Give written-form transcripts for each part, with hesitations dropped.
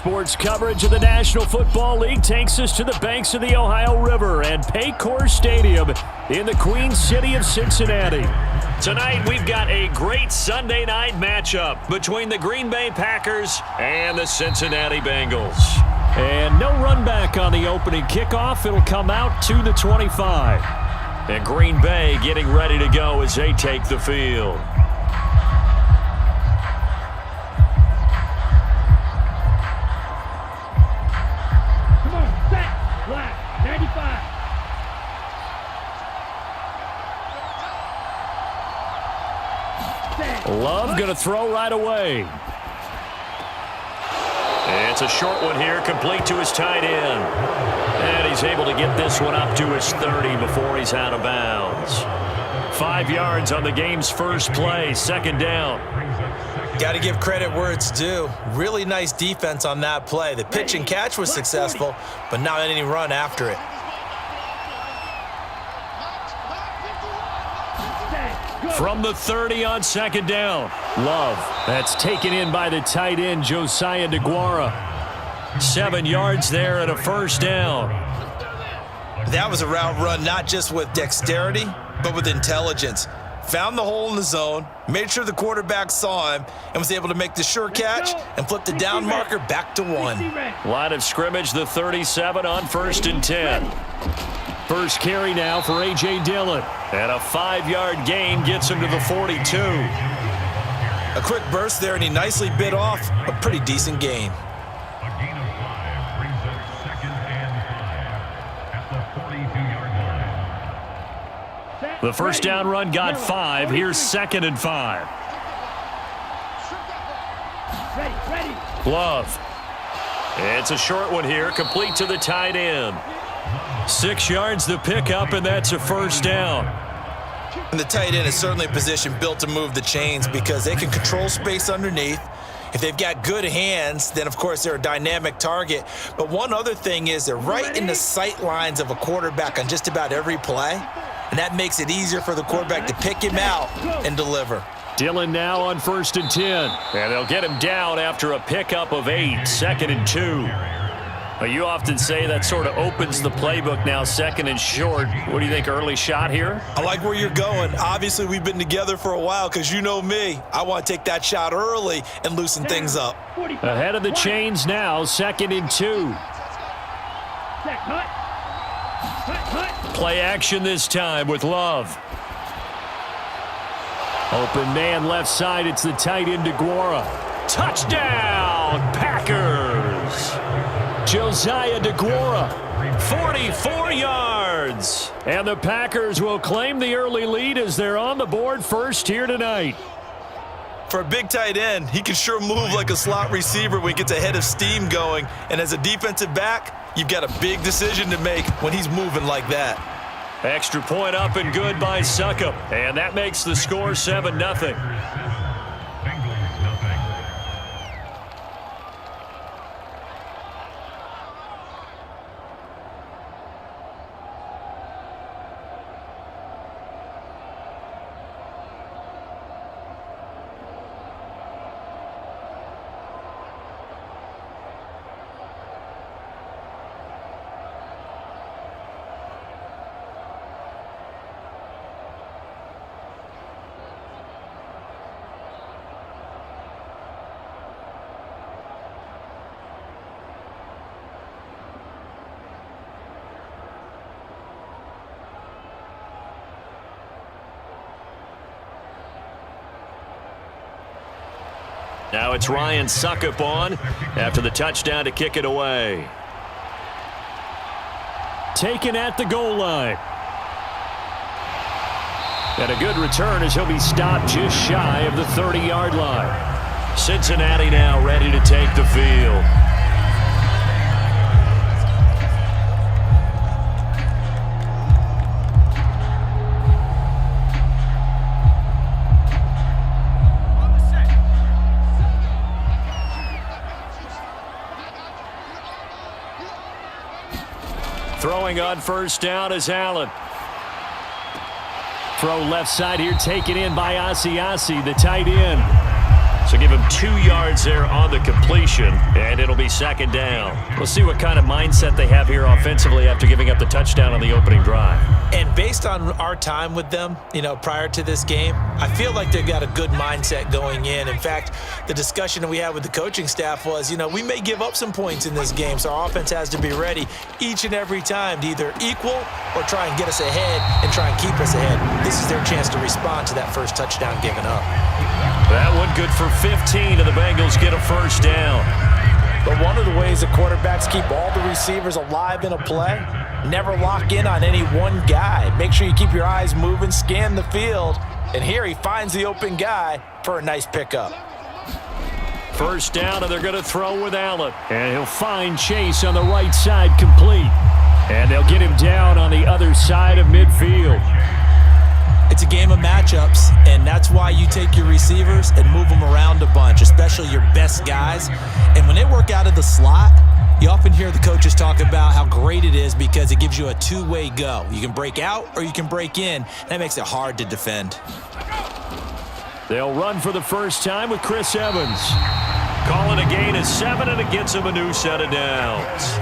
Sports coverage of the National Football League takes us to the banks of the Ohio River and Paycor Stadium in the Queen City of Cincinnati. Tonight, we've got a great Sunday night matchup between the Green Bay Packers and the Cincinnati Bengals. And no run back on the opening kickoff. It'll come out to the 25. And Green Bay getting ready to go as they take the field. Love going to throw right away. It's a short one here, complete to his tight end. And he's able to get this one up to his 30 before he's out of bounds. 5 yards on the game's first play, second down. Got to give credit where it's due. Really nice defense on that play. The pitch and catch was successful, but not any run after it. From the 30 on second down. Love. That's taken in by the tight end, Josiah DeGuara. 7 yards there and a first down. That was a route run not just with dexterity, but with intelligence. Found the hole in the zone, made sure the quarterback saw him, and was able to make the sure catch and flip the down marker back to 1. Line of scrimmage, the 37 on 1st and 10. First carry now for A.J. Dillon. And a 5-yard gain gets him to the 42. A quick burst there, and he nicely bit off a pretty decent gain. A gain of 5 brings up 2nd and 5 at the 42-yard line. The first down run got 5. Here's 2nd and 5. Love. It's a short one here, complete to the tight end. 6 yards the pickup, and that's a first down. And the tight end is certainly a position built to move the chains because they can control space underneath. If they've got good hands, then of course they're a dynamic target. But one other thing is they're right in the sight lines of a quarterback on just about every play. And that makes it easier for the quarterback to pick him out and deliver. Dillon now on 1st and 10. And they'll get him down after a pickup of 8, 2nd and 2. You often say that sort of opens the playbook now, 2nd and short. What do you think, early shot here? I like where you're going. Obviously, we've been together for a while because you know me. I want to take that shot early and loosen things up. Ahead of the chains now, 2nd and 2. Play action this time with Love. Open man left side, it's the tight end DeGuara. Touchdown, Packers! Josiah DeGuara, 44 yards. And the Packers will claim the early lead as they're on the board first here tonight. For a big tight end, he can sure move like a slot receiver when he gets a head of steam going. And as a defensive back, you've got a big decision to make when he's moving like that. Extra point up and good by Succop. And that makes the score 7-0. Now it's Ryan Succop on after the touchdown to kick it away. Taken at the goal line. And a good return as he'll be stopped just shy of the 30-yard line. Cincinnati now ready to take the field. Throwing on first down is Allen. Throw left side here taken in by Asiasi, the tight end. So give him 2 yards there on the completion, and it'll be second down. We'll see what kind of mindset they have here offensively after giving up the touchdown on the opening drive. And based on our time with them, prior to this game, I feel like they've got a good mindset going in. In fact, the discussion that we had with the coaching staff was, we may give up some points in this game, so our offense has to be ready each and every time to either equal or try and get us ahead and try and keep us ahead. This is their chance to respond to that first touchdown given up. That one good for 15, and the Bengals get a first down. But one of the ways the quarterbacks keep all the receivers alive in a play, never lock in on any one guy. Make sure you keep your eyes moving, scan the field, and here he finds the open guy for a nice pickup. First down, and they're going to throw with Allen. And he'll find Chase on the right side complete. And they'll get him down on the other side of midfield. It's a game of matchups, and that's why you take your receivers and move them around a bunch, especially your best guys. And when they work out of the slot, you often hear the coaches talk about how great it is because it gives you a two-way go. You can break out or you can break in. That makes it hard to defend. They'll run for the first time with Chris Evans. Calling a gain of 7, and it gets him a new set of downs.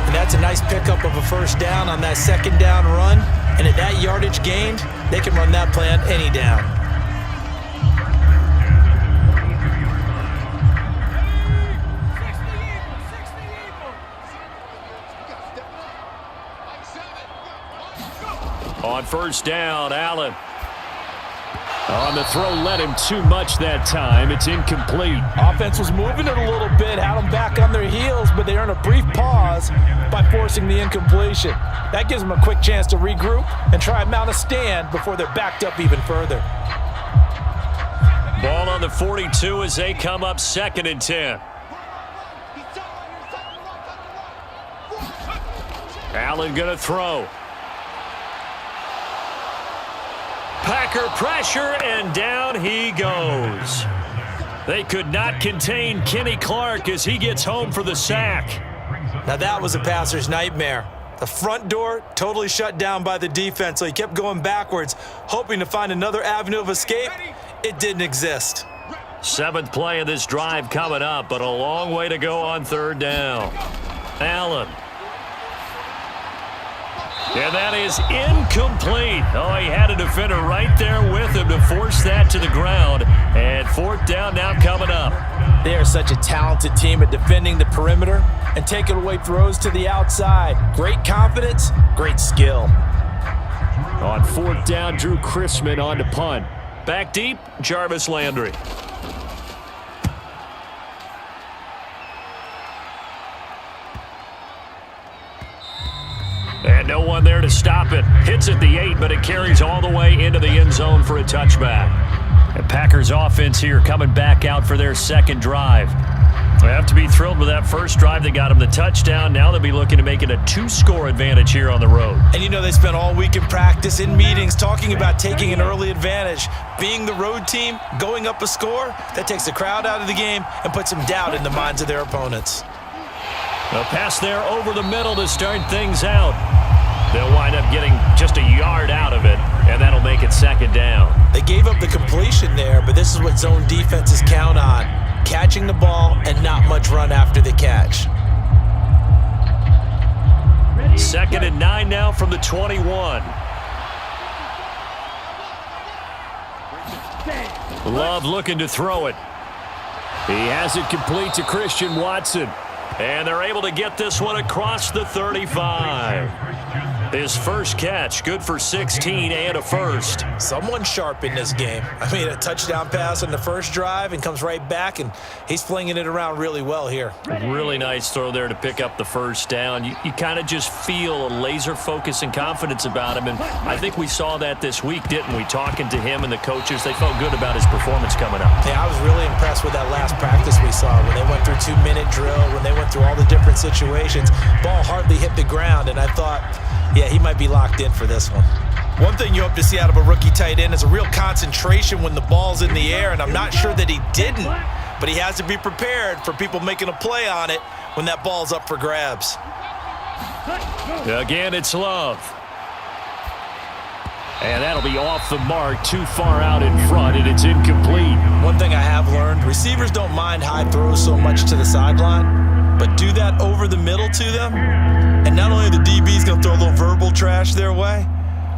And that's a nice pickup of a first down on that second down run. And at that yardage gained, they can run that play on any down. On first down, Allen. On the throw, led him too much that time. It's incomplete. Offense was moving it a little bit, had them back on their heels, but they earned a brief pause by forcing the incompletion. That gives them a quick chance to regroup and try and mount a stand before they're backed up even further. Ball on the 42 as they come up 2nd and 10. Allen going to throw. Packer pressure, and down he goes. They could not contain Kenny Clark as he gets home for the sack. Now that was a passer's nightmare. The front door totally shut down by the defense, so he kept going backwards, hoping to find another avenue of escape. It didn't exist. 7th play of this drive coming up, but a long way to go on 3rd down. Allen. And that is incomplete. Oh, he had a defender right there with him to force that to the ground. And 4th down now coming up. They are such a talented team at defending the perimeter and taking away throws to the outside. Great confidence, great skill. On 4th down, Drew Chrisman on to punt. Back deep, Jarvis Landry. And no one there to stop it. Hits at the 8, but it carries all the way into the end zone for a touchback. And Packers offense here coming back out for their 2nd drive. They have to be thrilled with that first drive. They got him the touchdown. Now they'll be looking to make it a 2-score advantage here on the road. And they spent all week in practice, in meetings, talking about taking an early advantage. Being the road team, going up a score, that takes the crowd out of the game and puts some doubt in the minds of their opponents. A pass there over the middle to start things out. They'll wind up getting just a yard out of it, and that'll make it 2nd down. They gave up the completion there, but this is what zone defenses count on. Catching the ball and not much run after the catch. 2nd and 9 now from the 21. Love looking to throw it. He has it complete to Christian Watson. And they're able to get this one across the 35. His first catch, good for 16 and a first. Someone sharp in this game. I mean, a touchdown pass on the first drive and comes right back, and he's flinging it around really well here. Really nice throw there to pick up the first down. You kind of just feel a laser focus and confidence about him, and I think we saw that this week, didn't we? Talking to him and the coaches, they felt good about his performance coming up. Yeah, I was really impressed with that last practice we saw when they went through 2-minute drill, when they went through all the different situations. Ball hardly hit the ground, and I thought, yeah, he might be locked in for this one. One thing you hope to see out of a rookie tight end is a real concentration when the ball's in the air, and I'm not sure that he didn't, but he has to be prepared for people making a play on it when that ball's up for grabs. Again, it's Love. And that'll be off the mark, too far out in front, and it's incomplete. One thing I have learned, receivers don't mind high throws so much to the sideline, but do that over the middle to them, and not only are the DBs going to throw a little verbal trash their way,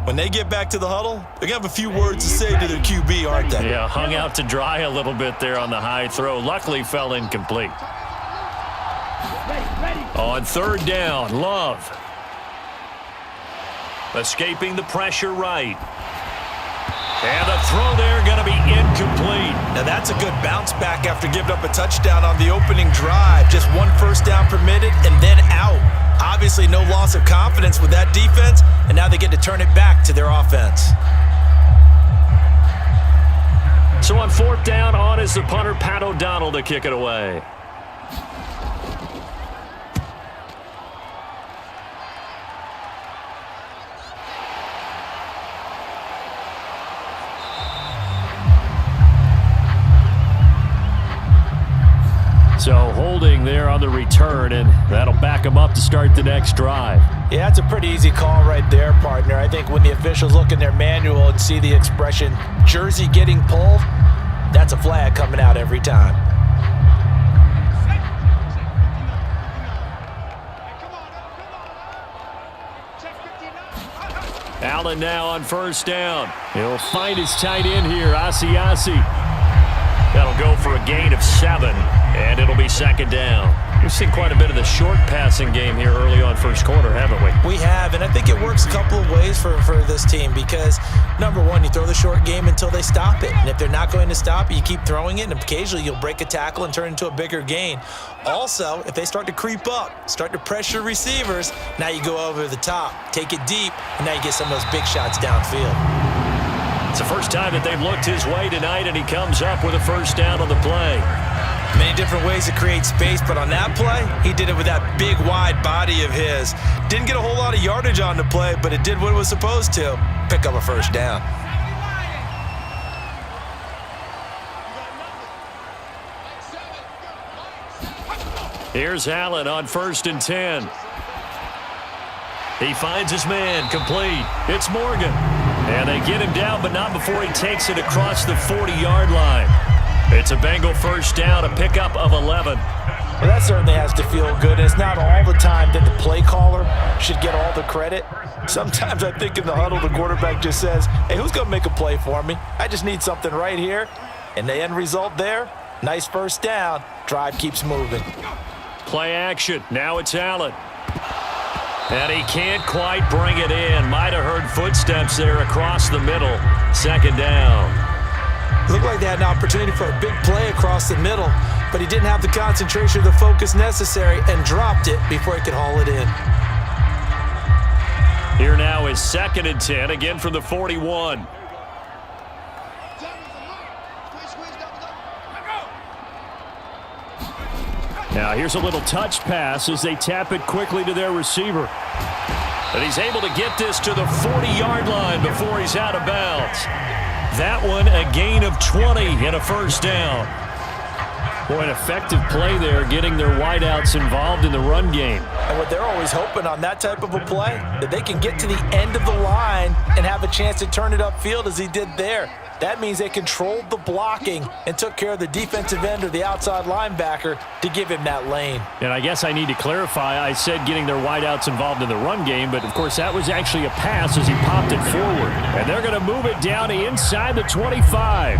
when they get back to the huddle, they're going to have a few words to say to their QB, aren't they? Yeah, hung out to dry a little bit there on the high throw. Luckily fell incomplete. On third down, Love. Escaping the pressure right. And the throw there going to be incomplete. Now that's a good bounce back after giving up a touchdown on the opening drive. Just one first down permitted and then out. Obviously no loss of confidence with that defense, and now they get to turn it back to their offense. So on fourth down, on is the punter, Pat O'Donnell, to kick it away. So holding there on the return, and that'll back them up to start the next drive. Yeah, that's a pretty easy call right there, partner. I think when the officials look in their manual and see the expression, jersey getting pulled, that's a flag coming out every time. Allen now on first down. He'll find his tight end here, Asiasi. That'll go for a gain of 7, and it'll be second down. We've seen quite a bit of the short passing game here early on first quarter, haven't we? We have, and I think it works a couple of ways for this team because, number one, you throw the short game until they stop it. And if they're not going to stop it, you keep throwing it, and occasionally you'll break a tackle and turn into a bigger gain. Also, if they start to creep up, start to pressure receivers, now you go over the top, take it deep, and now you get some of those big shots downfield. It's the first time that they've looked his way tonight, and he comes up with a first down on the play. Many different ways to create space, but on that play, he did it with that big, wide body of his. Didn't get a whole lot of yardage on the play, but it did what it was supposed to, pick up a first down. Here's Allen on 1st and 10. He finds his man, complete. It's Morgan. And they get him down, but not before he takes it across the 40-yard line. It's a Bengal first down, a pickup of 11. Well, that certainly has to feel good. And it's not all the time that the play caller should get all the credit. Sometimes I think in the huddle, the quarterback just says, hey, who's going to make a play for me? I just need something right here. And the end result there, nice first down. Drive keeps moving. Play action. Now it's Allen. And he can't quite bring it in. Might have heard footsteps there across the middle. Second down. Looked like they had an opportunity for a big play across the middle, but he didn't have the concentration or the focus necessary and dropped it before he could haul it in. Here now is 2nd and 10, again from the 41. Now here's a little touch pass as they tap it quickly to their receiver. And he's able to get this to the 40-yard line before he's out of bounds. That one a gain of 20 and a first down. Boy, an effective play there, getting their wideouts involved in the run game. And what they're always hoping on that type of a play, that they can get to the end of the line and have a chance to turn it upfield as he did there. That means they controlled the blocking and took care of the defensive end or the outside linebacker to give him that lane. And I guess I need to clarify, I said getting their wideouts involved in the run game, but of course that was actually a pass as he popped it forward. And they're going to move it down to inside the 25.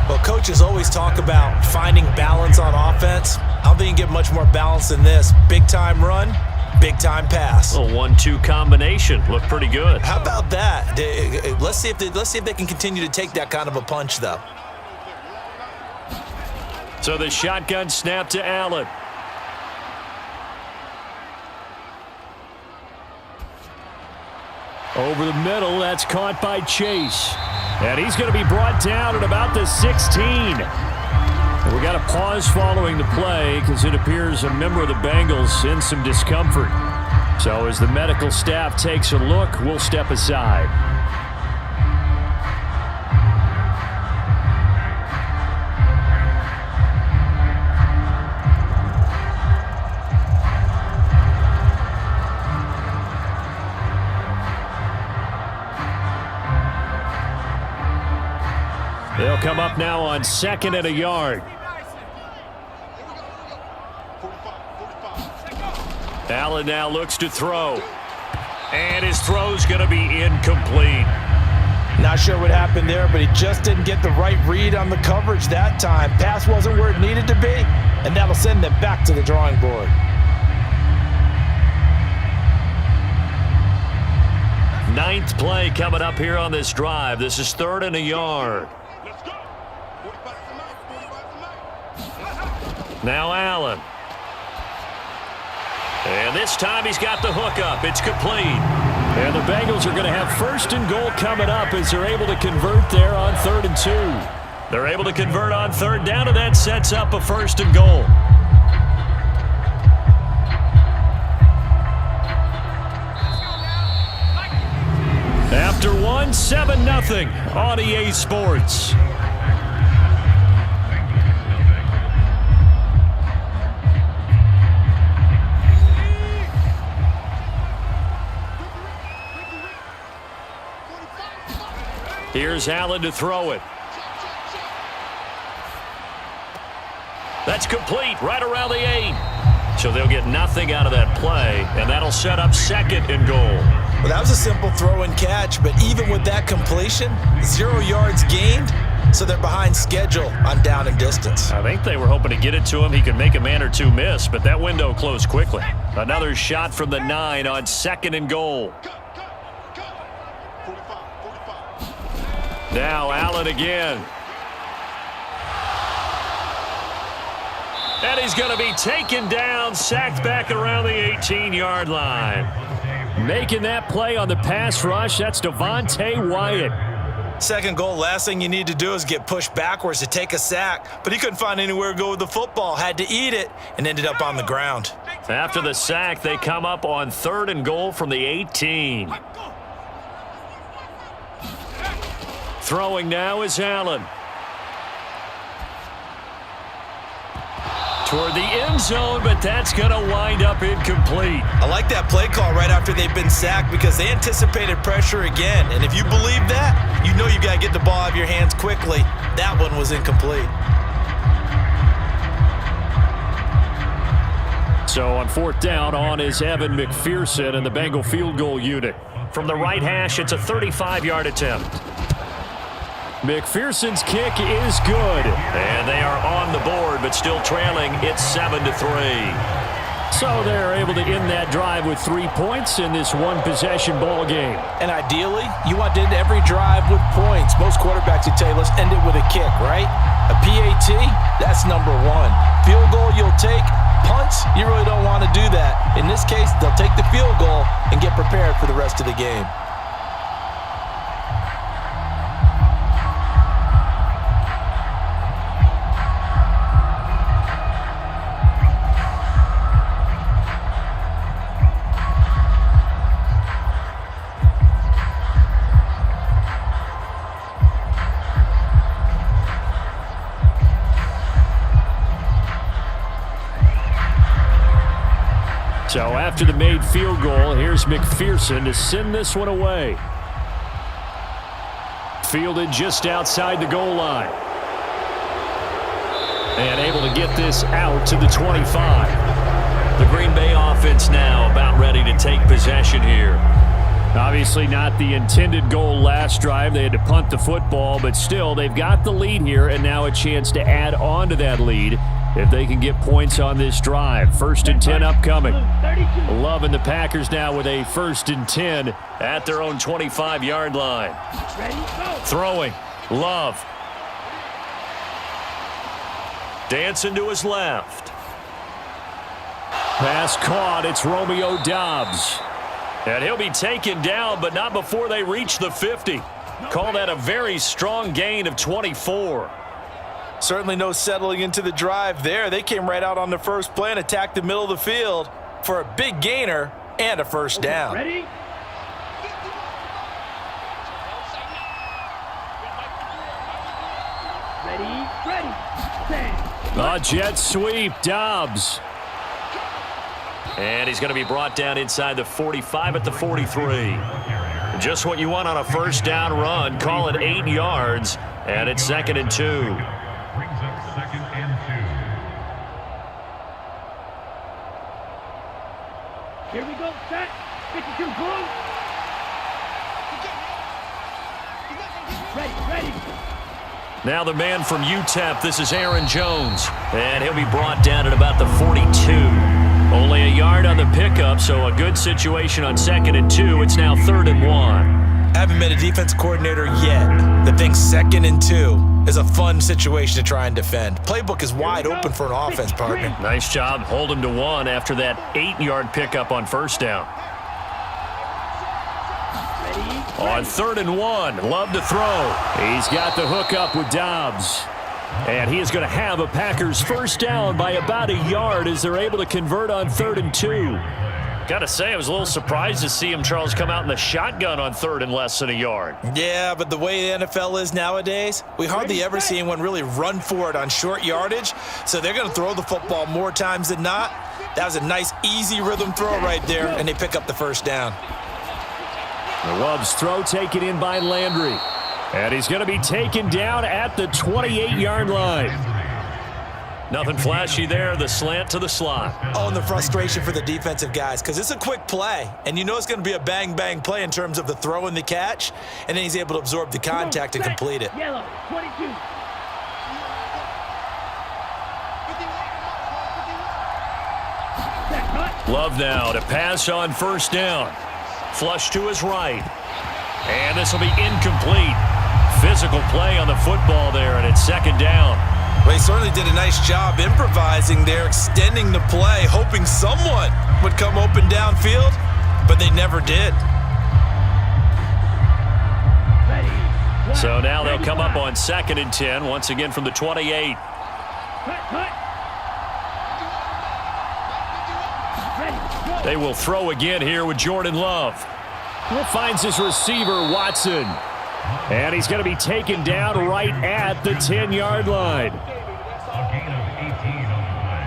Well, coaches always talk about finding balance on offense. I don't think you can get much more balance than this. Big-time run, big-time pass. A 1-2 combination. Looked pretty good. How about that? Let's see if they can continue to take that kind of a punch, though. So the shotgun snap to Allen. Over the middle, that's caught by Chase. And he's going to be brought down at about the 16. And we got a pause following the play because it appears a member of the Bengals in some discomfort. So as the medical staff takes a look, we'll step aside. come up now on 2nd and a yard. Allen now looks to throw. And his throw's going to be incomplete. Not sure what happened there, but he just didn't get the right read on the coverage that time. Pass wasn't where it needed to be, and that'll send them back to the drawing board. Ninth play coming up here on this drive. This is 3rd and a yard. Now Allen. And this time he's got the hook up. It's complete. And the Bengals are going to have 1st and goal coming up as they're able to convert there on 3rd and 2. They're able to convert on 3rd down, and that sets up a 1st and goal. After 1, 7-0 on EA Sports. Here's Allen to throw it. That's complete right around the 8. So they'll get nothing out of that play, and that'll set up 2nd and goal. Well, that was a simple throw and catch, but even with that completion, 0 yards gained, so they're behind schedule on down and distance. I think they were hoping to get it to him. He could make a man or two miss, but that window closed quickly. Another shot from the 9 on 2nd and goal. Now Allen again. And he's going to be taken down, sacked back around the 18-yard line. Making that play on the pass rush, that's Devontae Wyatt. 2nd goal, last thing you need to do is get pushed backwards to take a sack. But he couldn't find anywhere to go with the football, had to eat it, and ended up on the ground. After the sack, they come up on 3rd and goal from the 18. Throwing now is Allen. Toward the end zone, but that's going to wind up incomplete. I like that play call right after they've been sacked because they anticipated pressure again. And if you believe that, you know you got to get the ball out of your hands quickly. That one was incomplete. So on 4th down, on is Evan McPherson and the Bengal field goal unit. From the right hash, it's a 35-yard attempt. McPherson's kick is good. And they are on the board, but still trailing. It's 7-3. So they're able to end that drive with 3 points in this one-possession ball game. And ideally, you want to end every drive with points. Most quarterbacks would tell you, let's end it with a kick, right? A PAT, that's number 1. Field goal you'll take. Punts, you really don't want to do that. In this case, they'll take the field goal and get prepared for the rest of the game. So after the made field goal, here's McPherson to send this one away. Fielded just outside the goal line. And able to get this out to the 25. The Green Bay offense now about ready to take possession here. Obviously not the intended goal last drive. They had to punt the football, but still they've got the lead here and now a chance to add on to that lead if they can get points on this drive. 1st and 10 upcoming. Love and the Packers now with a 1st and 10 at their own 25-yard line. Throwing. Love. Dancing to his left. Pass caught. It's Romeo Doubs. And he'll be taken down, but not before they reach the 50. Call that a very strong gain of 24. Certainly no settling into the drive there. They came right out on the first play and attacked the middle of the field for a big gainer and a 1st down. Ready? A jet sweep, Doubs. And he's going to be brought down inside the 45 at the 43. Just what you want on a 1st down run. Call it 8 yards. And it's 2nd and 2. Brings up 2nd and 2. Here we go, set. 52, boom. Ready. Now the man from UTEP, this is Aaron Jones. And he'll be brought down at about the 42. Only a yard on the pickup, so a good situation on 2nd and 2. It's now 3rd and 1. Haven't been a defense coordinator yet. The thing 2nd and 2 is a fun situation to try and defend. Playbook is wide open for an offense, partner. Nice job. Hold him to 1 after that 8-yard pickup on 1st down. On 3rd and 1, Love to throw. He's got the hook up with Dobbs. And he is going to have a Packers 1st down by about a yard as they're able to convert on 3rd and 2. Got to say, I was a little surprised to see him, Charles, come out in the shotgun on 3rd and less than a yard. Yeah, but the way the NFL is nowadays, we hardly ever see anyone really run for it on short yardage. So they're going to throw the football more times than not. That was a nice, easy rhythm throw right there, and they pick up the 1st down. The Love's throw taken in by Landry. And he's going to be taken down at the 28-yard line. Nothing flashy there, the slant to the slot. Oh, and the frustration for the defensive guys, because it's a quick play, and you know it's going to be a bang-bang play in terms of the throw and the catch, and then he's able to absorb the contact and complete it. Yellow, 22. Love now to pass on 1st down. Flush to his right. And this will be incomplete. Physical play on the football there, and it's 2nd down. Well, he certainly did a nice job improvising there, extending the play, hoping someone would come open downfield, but they never did. So now they'll come up on 2nd and 10, once again from the 28. They will throw again here with Jordan Love. Finds his receiver, Watson. And he's going to be taken down right at the 10-yard line. A gain of 18 on the play.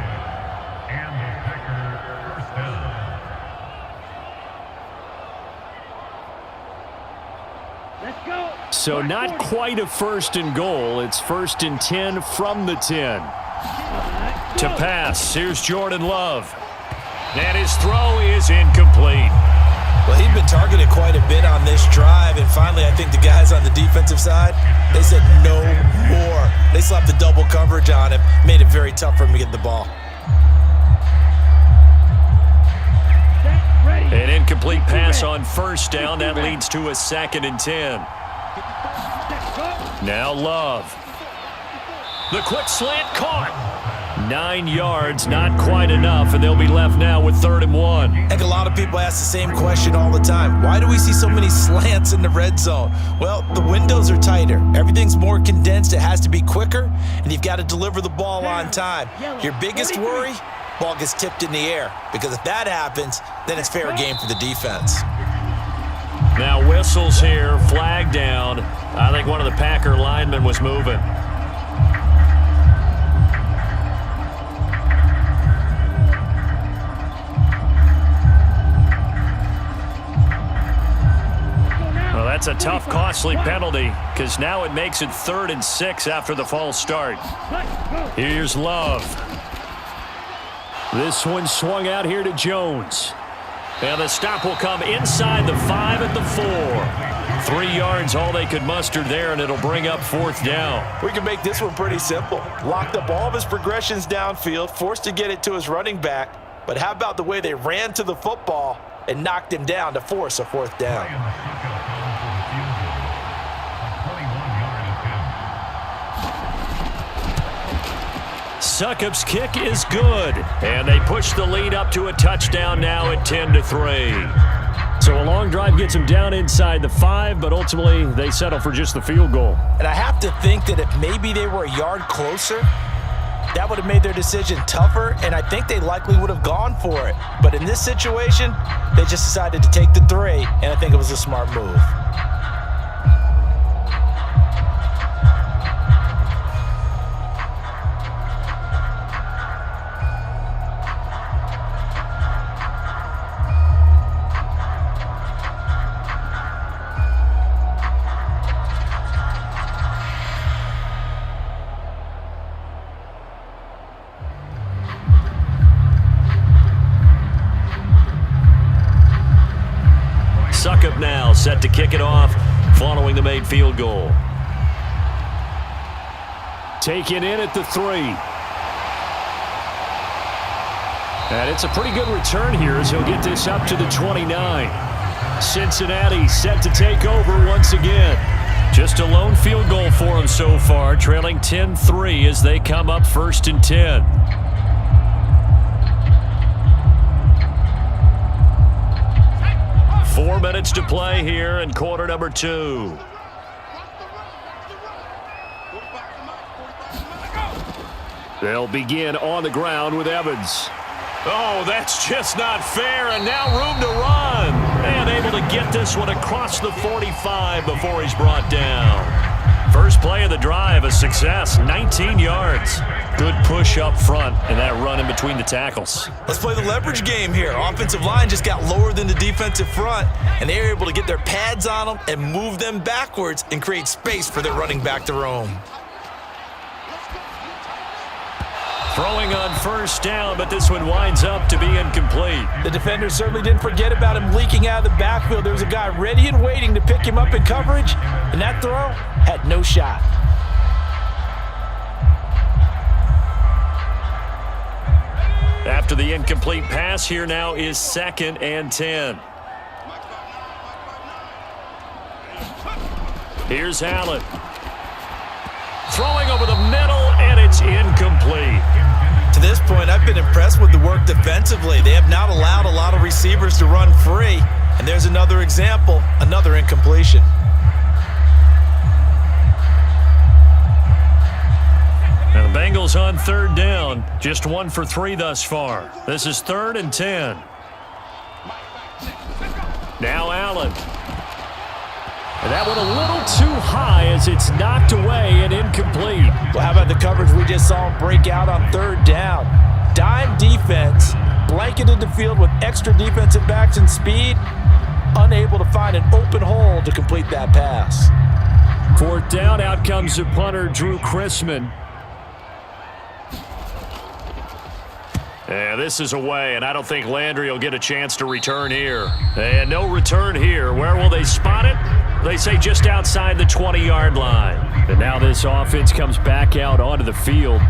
And the Packer 1st down. Let's go. So not quite a 1st and goal. It's 1st and 10 from the 10. To pass, here's Jordan Love. And his throw is incomplete. Well, he'd been targeted quite a bit on this drive, and finally I think the guys on the defensive side, they said no more. They slapped the double coverage on him, made it very tough for him to get the ball. An incomplete pass on 1st down. That leads to a 2nd and 10. Now Love. The quick slant caught. 9 yards, not quite enough, and they'll be left now with 3rd and 1. I think a lot of people ask the same question all the time. Why do we see so many slants in the red zone? Well, the windows are tighter. Everything's more condensed. It has to be quicker, and you've got to deliver the ball on time. Your biggest worry, ball gets tipped in the air, because if that happens, then it's fair game for the defense. Now whistles here, flag down. I think one of the Packer linemen was moving. Well, that's a tough, costly penalty, because now it makes it 3rd and 6 after the false start. Here's Love. This one swung out here to Jones. And the stop will come inside the 5 at the 4. 3 yards, all they could muster there, and it'll bring up 4th down. We can make this one pretty simple. Locked up all of his progressions downfield, forced to get it to his running back. But how about the way they ran to the football and knocked him down to force a 4th down? Succop's kick is good, and they push the lead up to a touchdown now at 10-3. So a long drive gets them down inside the 5, but ultimately they settle for just the field goal. And I have to think that if maybe they were a yard closer, that would have made their decision tougher, and I think they likely would have gone for it. But in this situation, they just decided to take the 3, and I think it was a smart move. set to kick it off following the made field goal. Taken in at the 3. And it's a pretty good return here as he'll get this up to the 29. Cincinnati set to take over once again. Just a lone field goal for him so far, trailing 10-3 as they come up 1st and 10. Four minutes to play here in quarter number 2. They'll begin on the ground with Evans. Oh, that's just not fair, and now room to run. And able to get this one across the 45 before he's brought down. First play of the drive, a success, 19 yards. Good push up front, and that run in between the tackles. Let's play the leverage game here. Offensive line just got lower than the defensive front, and they were able to get their pads on them and move them backwards and create space for their running back to roam. Throwing on first down, but this one winds up to be incomplete. The defender certainly didn't forget about him leaking out of the backfield. There was a guy ready and waiting to pick him up in coverage, and that throw had no shot. After the incomplete pass, here now is 2nd and 10. Here's Allen. Throwing over the middle, and it's incomplete. To this point, I've been impressed with the work defensively. They have not allowed a lot of receivers to run free. And there's another example, another incompletion. And the Bengals on 3rd down, just 1 for 3 thus far. This is 3rd and 10. Now Allen. And that one a little too high as it's knocked away and incomplete. Well, how about the coverage we just saw him break out on 3rd down? Dime defense, blanketed the field with extra defensive backs and speed, unable to find an open hole to complete that pass. 4th down, out comes the punter, Drew Chrisman. Yeah, this is away, and I don't think Landry will get a chance to return here. And no return here. Where will they spot it? They say just outside the 20-yard line. And now this offense comes back out onto the field.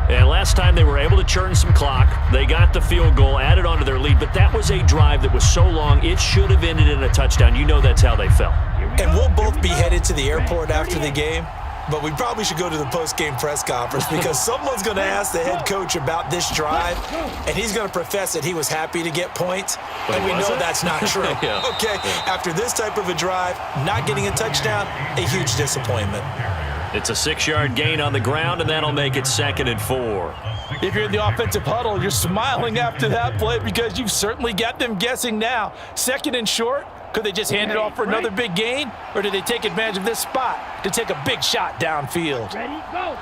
And last time they were able to churn some clock. They got the field goal, added onto their lead, but that was a drive that was so long, it should have ended in a touchdown. You know that's how they felt. And we'll both be headed to the airport after the game. But we probably should go to the post-game press conference because someone's going to ask the head coach about this drive, and he's going to profess that he was happy to get points, and we know that's not true. Yeah. Okay, after this type of a drive, not getting a touchdown, a huge disappointment. It's a 6-yard gain on the ground, and that'll make it 2nd and 4. If you're in the offensive huddle, you're smiling after that play because you've certainly got them guessing now. 2nd and short. Could they just hand it off for another big gain? Or do they take advantage of this spot to take a big shot downfield? Ready, go.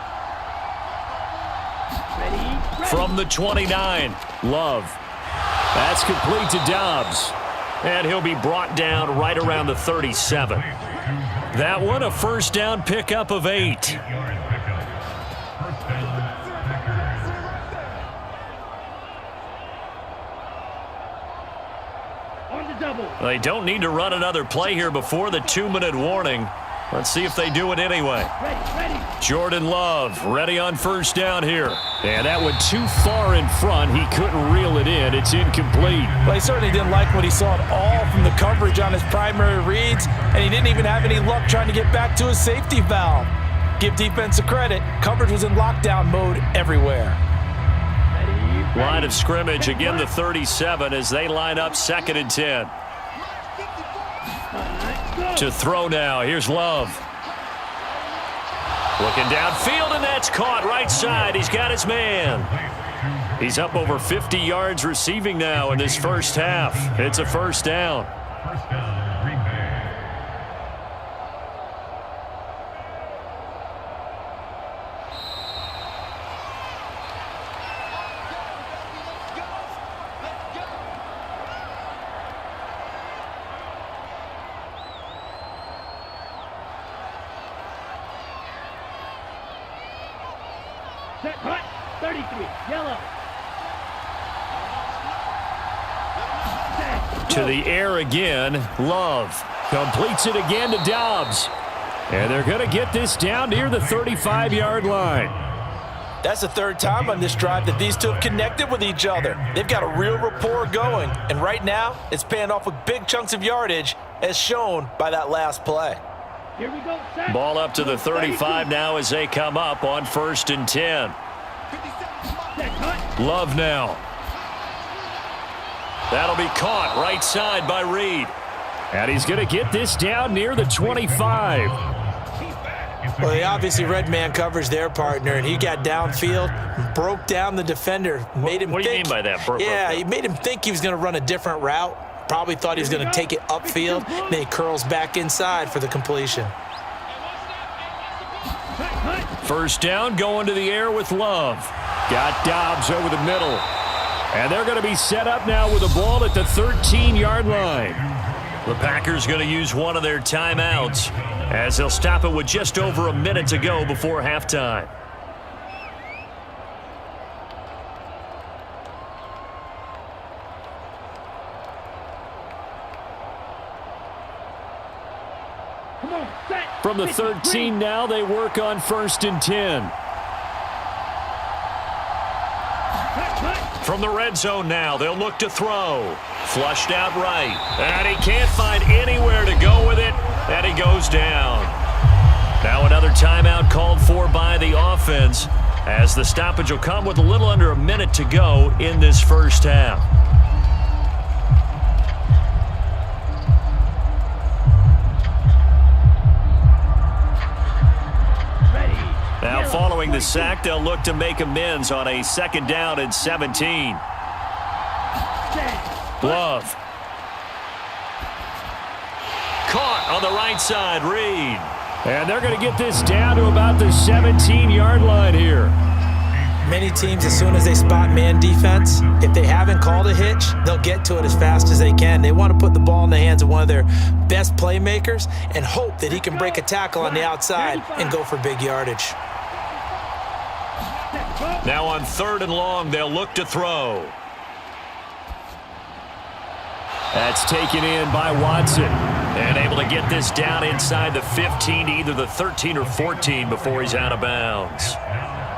Ready. From the 29, Love. That's complete to Dobbs. And he'll be brought down right around the 37. That one, a 1st down pickup of 8. They don't need to run another play here before the 2-minute warning. Let's see if they do it anyway. Ready. Jordan Love ready on 1st down here. And that went too far in front. He couldn't reel it in. It's incomplete. Well, he certainly didn't like what he saw at all from the coverage on his primary reads, and he didn't even have any luck trying to get back to his safety valve. Give defense a credit. Coverage was in lockdown mode everywhere. Line of scrimmage, again the 37 as they line up 2nd and 10. To throw now, here's Love. Looking downfield, and that's caught right side. He's got his man. He's up over 50 yards receiving now in this first half. It's a 1st down. First down, Green Bay. Set, hut, 33, yellow. To the air again, Love. Completes it again to Dobbs. And they're going to get this down near the 35-yard line. That's the third time on this drive that these two have connected with each other. They've got a real rapport going, and right now it's paying off with big chunks of yardage as shown by that last play. Here we go, set. Ball up to the 35 now as they come up on 1st and 10. Set, cut. Love now. That'll be caught right side by Reed. And he's going to get this down near the 25. Well, they obviously read man coverage their partner, and he got downfield, broke down the defender, made him What do you mean by that? He made him think he was going to run a different route. Probably thought he was going to take it upfield. Then he curls back inside for the completion. First down, going to the air with Love. Got Dobbs over the middle. And they're going to be set up now with the ball at the 13-yard line. The Packers going to use one of their timeouts as they'll stop it with just over a minute to go before halftime. Come on, set. From the 13 now, they work on 1st and 10. From the red zone now, they'll look to throw. Flushed out right. And he can't find anywhere to go with it. And he goes down. Now another timeout called for by the offense as the stoppage will come with a little under a minute to go in this first half. Now following the sack, they'll look to make amends on a 2nd down and 17. Love. Caught on the right side, Reed. And they're going to get this down to about the 17-yard line here. Many teams, as soon as they spot man defense, if they haven't called a hitch, they'll get to it as fast as they can. They want to put the ball in the hands of one of their best playmakers and hope that he can break a tackle on the outside and go for big yardage. Now on 3rd and long, they'll look to throw. That's taken in by Watson. And able to get this down inside the 15 to either the 13 or 14 before he's out of bounds.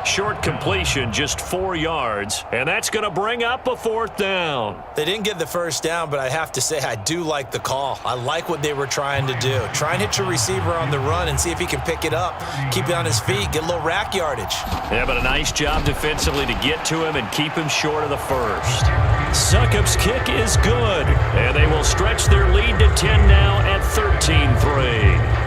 Short completion, just 4 yards, and that's going to bring up a 4th down. They didn't get the first down, but I have to say I do like the call. I like what they were trying to do. Try and hit your receiver on the run and see if he can pick it up, keep it on his feet, get a little rack yardage. Yeah, but a nice job defensively to get to him and keep him short of the first. Succop's kick is good, and they will stretch their lead to 10 now at 13-3.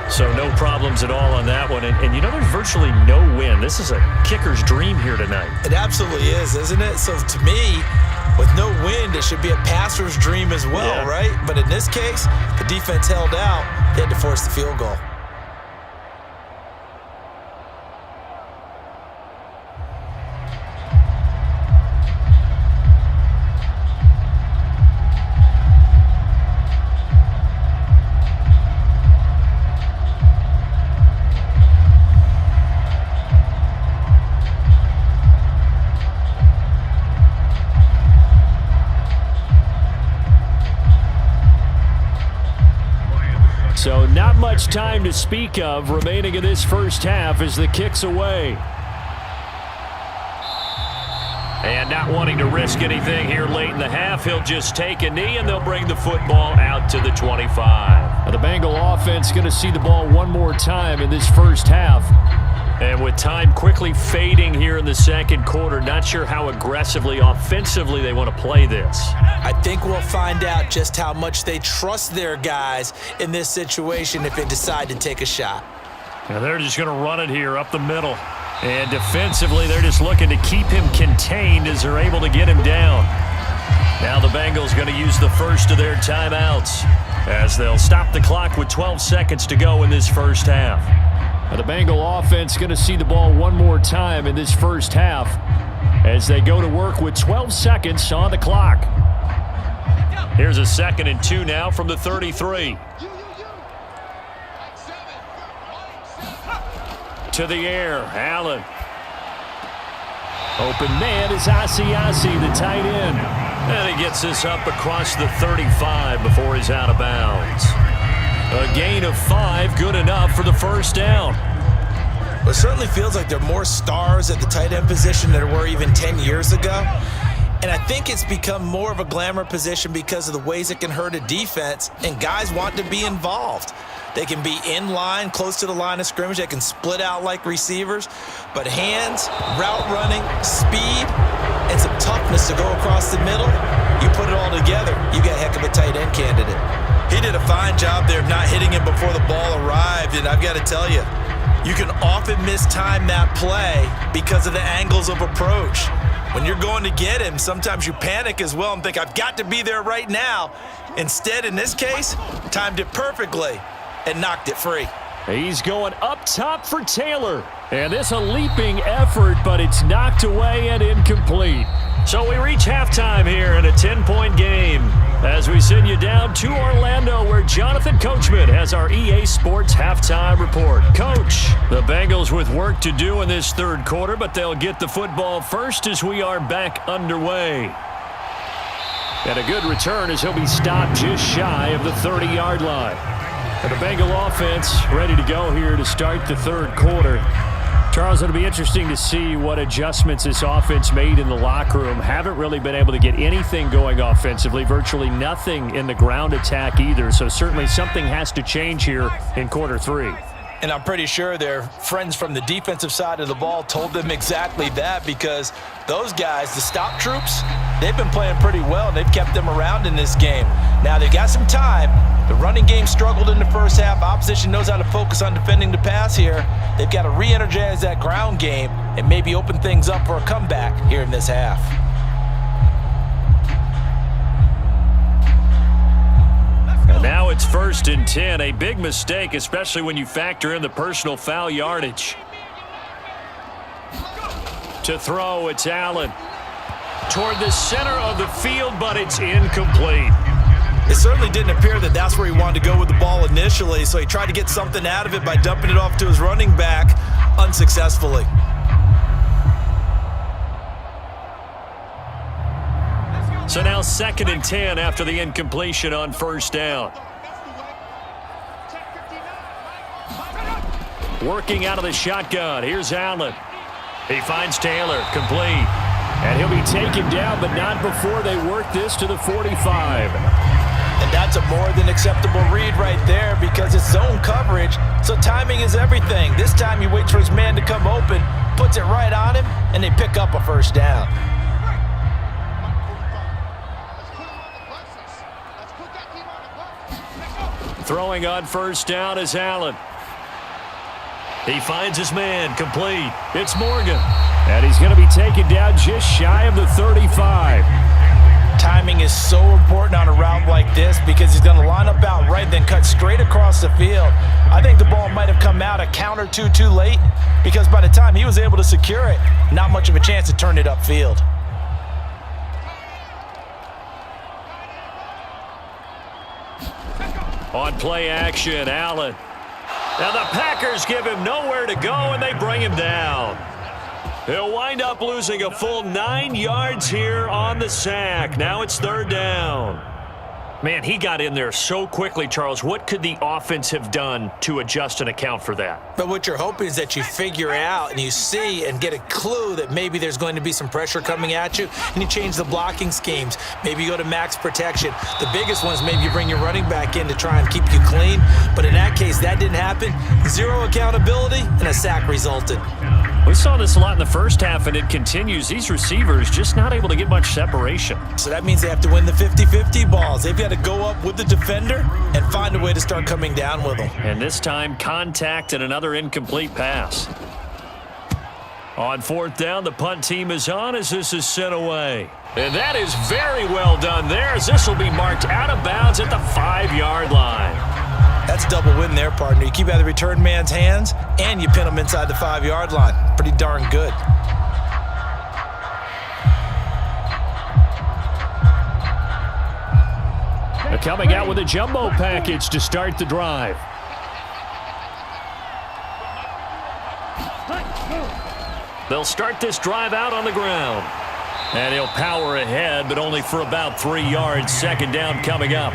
So no problems at all on that one. And you know, there's virtually no wind. This is a kicker's dream here tonight. It absolutely is, isn't it? So to me, with no wind, it should be a passer's dream as well, right? But in this case, the defense held out. They had to force the field goal. So not much time to speak of remaining in this first half as the kick's away. And not wanting to risk anything here late in the half, he'll just take a knee and they'll bring the football out to the 25. Now the Bengal offense going to see the ball one more time in this first half. And with time quickly fading here in the second quarter, not sure how aggressively, offensively they want to play this. I think we'll find out just how much they trust their guys in this situation if they decide to take a shot. Now they're just going to run it here up the middle. And defensively, they're just looking to keep him contained as they're able to get him down. Now the Bengals going to use the first of their timeouts as they'll stop the clock with 12 seconds to go in this first half. Now the Bengal offense going to see the ball one more time in this first half as they go to work with 12 seconds on the clock. Here's a 2nd and 2 now from the 33. To the air, Allen. Open man is Asiasi, the tight end. And he gets this up across the 35 before he's out of bounds. A gain of 5, good enough for the first down. Well, it certainly feels like there are more stars at the tight end position than there were even 10 years ago. And I think it's become more of a glamour position because of the ways it can hurt a defense, and guys want to be involved. They can be in line, close to the line of scrimmage. They can split out like receivers. But hands, route running, speed, and some toughness to go across the middle, you put it all together, you got a heck of a tight end candidate. He did a fine job there of not hitting him before the ball arrived, and I've got to tell you, you can often mistime that play because of the angles of approach. When you're going to get him, sometimes you panic as well and think, I've got to be there right now. Instead, in this case, timed it perfectly and knocked it free. He's going up top for Taylor. And this a leaping effort, but it's knocked away and incomplete. So we reach halftime here in a 10-point game as we send you down to Orlando, where Jonathan Coachman has our EA Sports halftime report. Coach, the Bengals with work to do in this third quarter, but they'll get the football first as we are back underway. And a good return as he'll be stopped just shy of the 30-yard line. And the Bengal offense ready to go here to start the third quarter. Charles, it'll be interesting to see what adjustments this offense made in the locker room. Haven't really been able to get anything going offensively, virtually nothing in the ground attack either. So certainly something has to change here in quarter three. And I'm pretty sure their friends from the defensive side of the ball told them exactly that, because those guys, the stop troops, they've been playing pretty well. They've kept them around in this game. Now they've got some time. The running game struggled in the first half. Opposition knows how to focus on defending the pass here. They've got to re-energize that ground game and maybe open things up for a comeback here in this half. And now it's 1st and 10, a big mistake, especially when you factor in the personal foul yardage. To throw, it's Allen. Toward the center of the field, but it's incomplete. It certainly didn't appear that that's where he wanted to go with the ball initially, so he tried to get something out of it by dumping it off to his running back unsuccessfully. So now 2nd and 10 after the incompletion on first down. Working out of the shotgun. Here's Allen. He finds Taylor. Complete. And he'll be taken down, but not before they work this to the 45. And that's a more than acceptable read right there, because it's zone coverage, so timing is everything. This time he waits for his man to come open, puts it right on him, and they pick up a first down. Throwing on first down is Allen. He finds his man. Complete. It's Morgan. And he's going to be taken down just shy of the 35. Timing is so important on a route like this, because he's going to line up out right, then cut straight across the field. I think the ball might have come out a count or two too late, because by the time he was able to secure it, not much of a chance to turn it upfield. On play action, Allen. Now the Packers give him nowhere to go, and they bring him down. He'll wind up losing a full 9 yards here on the sack. Now it's 3rd down. Man, he got in there so quickly, Charles. What could the offense have done to adjust and account for that? But what you're hoping is that you figure out and you see and get a clue that maybe there's going to be some pressure coming at you, and you change the blocking schemes. Maybe you go to max protection. The biggest one is maybe you bring your running back in to try and keep you clean. But in that case, that didn't happen. Zero accountability, and a sack resulted. We saw this a lot in the first half, and it continues. These receivers just not able to get much separation. So that means they have to win the 50-50 balls. They've got to go up with the defender and find a way to start coming down with them. And this time, contact and another incomplete pass. On 4th down, the punt team is on as this is sent away. And that is very well done there, as this will be marked out of bounds at the 5-yard line. That's a double win there, partner. You keep out of the return man's hands, and you pin him inside the 5-yard line. Pretty darn good. They're coming out with a jumbo package to start the drive. They'll start this drive out on the ground. And he'll power ahead, but only for about 3 yards. 2nd down coming up.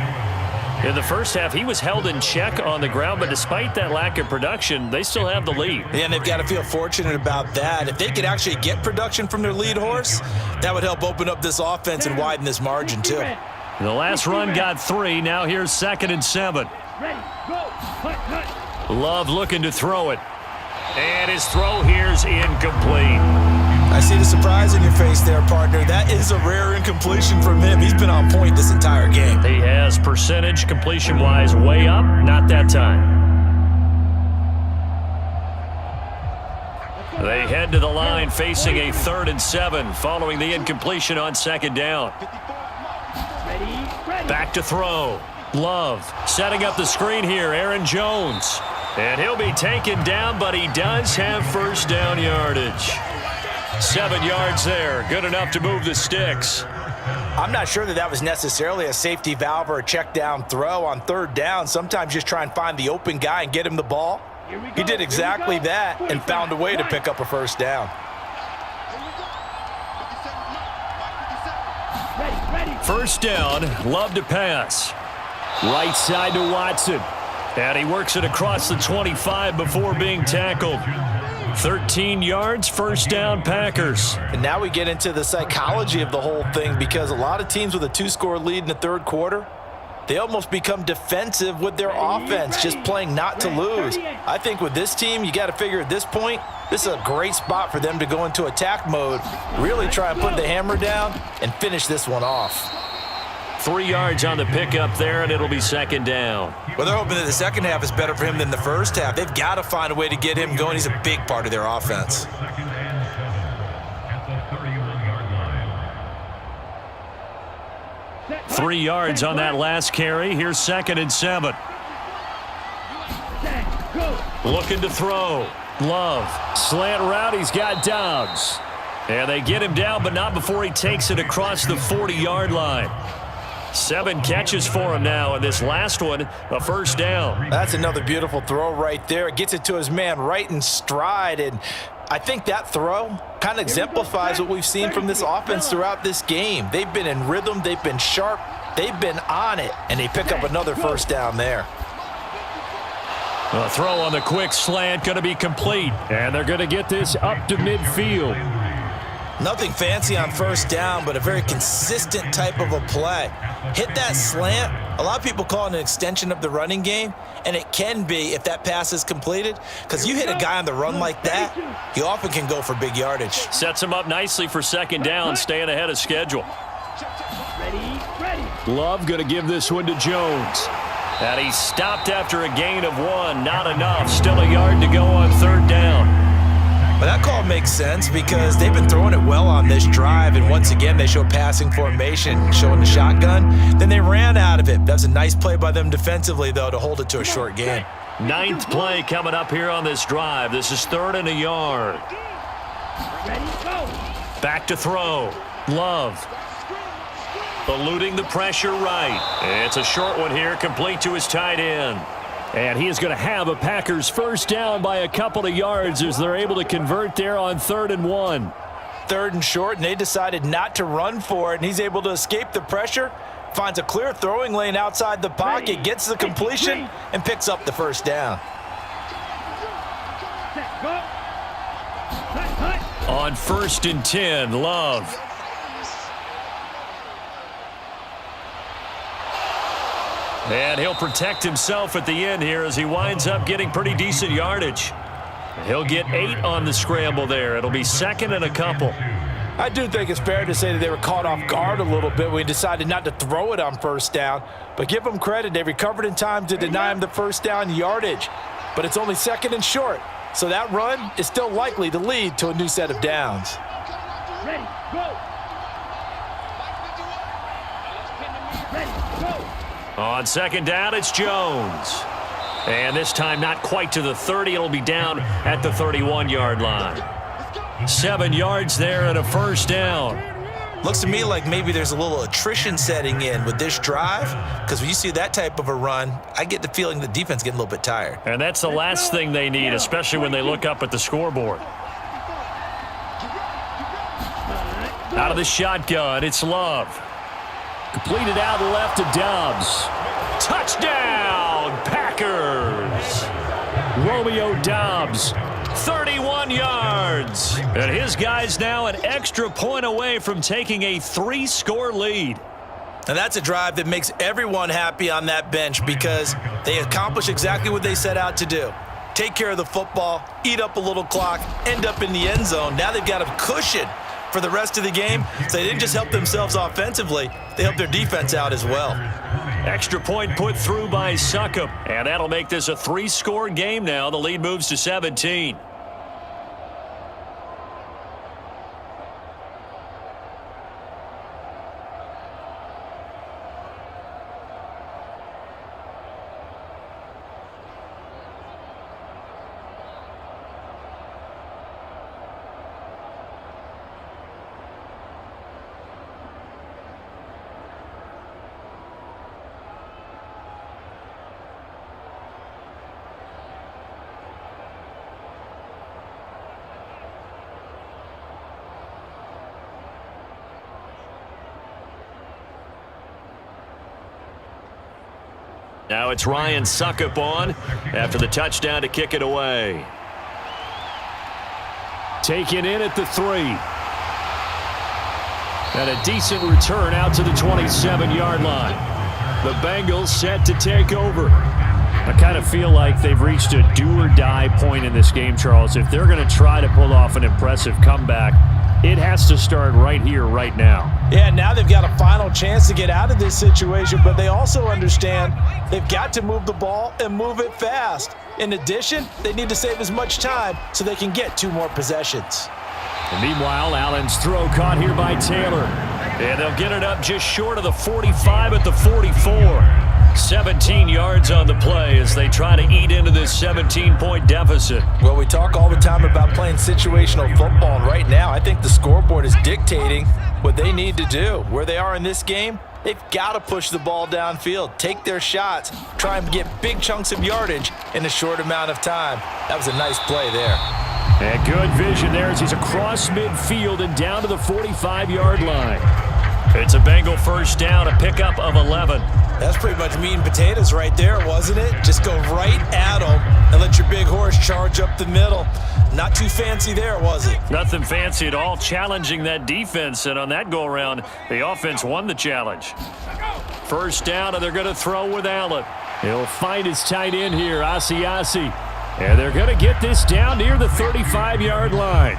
In the first half, he was held in check on the ground, but despite that lack of production, they still have the lead. Yeah, and they've got to feel fortunate about that. If they could actually get production from their lead horse, that would help open up this offense and widen this margin too. The last run got 3. Now here's 2nd and 7. Ready, go. Hut. Love looking to throw it. And his throw here's incomplete. I see the surprise in your face there, partner. That is a rare incompletion from him. He's been on point this entire game. He has percentage completion-wise way up. Not that time. They head to the line facing a 3rd and 7 following the incompletion on 2nd down. Ready. Back to throw. Love setting up the screen here. Aaron Jones. And he'll be taken down, but he does have first down yardage. 7 yards there. Good enough to move the sticks. I'm not sure that was necessarily a safety valve or a check down throw on 3rd down. Sometimes just try and find the open guy and get him the ball. He did exactly that and found a way to pick up a first down. First down, Love to pass. Right side to Watson. And he works it across the 25 before being tackled. 13 yards, first down, Packers. And now we get into the psychology of the whole thing, because a lot of teams with a 2-score lead in the 3rd quarter, they almost become defensive with their offense, just playing not to lose. I think with this team, you got to figure at this point, this is a great spot for them to go into attack mode, really try and put the hammer down and finish this one off. 3 yards on the pickup there, and it'll be 2nd down. Well, they're hoping that the second half is better for him than the first half. They've got to find a way to get him going. He's a big part of their offense. 2nd and 7 at the 31-yard line. 3 yards on that last carry. Here's 2nd and 7. Looking to throw. Love. Slant route. He's got Dobbs. And they get him down, but not before he takes it across the 40-yard line. 7 catches for him now, and this last one, a first down. That's another beautiful throw right there. It gets it to his man right in stride, and I think that throw kind of exemplifies what we've seen from this offense throughout this game. They've been in rhythm, they've been sharp, they've been on it, and they pick up another first down there. A throw on the quick slant going to be complete, and they're going to get this up to midfield. Nothing fancy on first down, but a very consistent type of a play. Hit that slant. A lot of people call it an extension of the running game, and it can be if that pass is completed, because you hit a guy on the run like that, he often can go for big yardage. Sets him up nicely for 2nd down, staying ahead of schedule. Love going to give this one to Jones. And he stopped after a gain of 1. Not enough. Still a yard to go on 3rd down. But that call makes sense because they've been throwing it well on this drive, and once again they show passing formation, showing the shotgun. Then they ran out of it. That's a nice play by them defensively, though, to hold it to a short gain. 9th play coming up here on this drive. This is 3rd and a yard. Back to throw. Love. Eluding the pressure right. It's a short one here, complete to his tight end. And he is going to have a Packers first down by a couple of yards as they're able to convert there on 3rd and 1. 3rd and short, and they decided not to run for it, and he's able to escape the pressure, finds a clear throwing lane outside the pocket, gets the completion, and picks up the first down. On 1st and 10, Love. And he'll protect himself at the end here as he winds up getting pretty decent yardage. He'll get 8 on the scramble there. It'll be 2nd and a couple. I do think it's fair to say that they were caught off guard a little bit when we decided not to throw it on first down. But give them credit. They recovered in time to deny him the first down yardage. But it's only 2nd and short. So that run is still likely to lead to a new set of downs. Ready, go. Ready, go. On 2nd down, it's Jones. And this time not quite to the 30. It'll be down at the 31-yard line. 7 yards there and a first down. Looks to me like maybe there's a little attrition setting in with this drive, because when you see that type of a run, I get the feeling the defense getting a little bit tired. And that's the last thing they need, especially when they look up at the scoreboard. Out of the shotgun, it's Love. Completed out left to Dobbs. Touchdown, Packers. Romeo Doubs, 31 yards. And his guys now an extra point away from taking a 3-score lead. And that's a drive that makes everyone happy on that bench because they accomplish exactly what they set out to do. Take care of the football, eat up a little clock, end up in the end zone. Now they've got a cushion for the rest of the game. So they didn't just help themselves offensively, they helped their defense out as well. Extra point put through by Succop. And that'll make this a 3-score game now. The lead moves to 17. Now it's Ryan Succop on after the touchdown to kick it away. Taken in at the 3. And a decent return out to the 27-yard line. The Bengals set to take over. I kind of feel like they've reached a do-or-die point in this game, Charles. If they're going to try to pull off an impressive comeback, it has to start right here, right now. Yeah, now they've got a final chance to get out of this situation, but they also understand they've got to move the ball and move it fast. In addition, they need to save as much time so they can get 2 more possessions. And meanwhile, Allen's throw caught here by Taylor. And they'll get it up just short of the 45 at the 44. 17 yards on the play as they try to eat into this 17-point deficit. Well, we talk all the time about playing situational football, and right now I think the scoreboard is dictating what they need to do. Where they are in this game, they've got to push the ball downfield, take their shots, try and get big chunks of yardage in a short amount of time. That was a nice play there. And good vision there as he's across midfield and down to the 45-yard line. It's a Bengal first down, a pickup of 11. That's pretty much meat and potatoes right there, wasn't it? Just go right at them and let your big horse charge up the middle. Not too fancy there, was it? Nothing fancy at all, challenging that defense, and on that go-around, the offense won the challenge. First down, and they're going to throw with Allen. He'll find his tight end here, Asiasi. And they're going to get this down near the 35-yard line.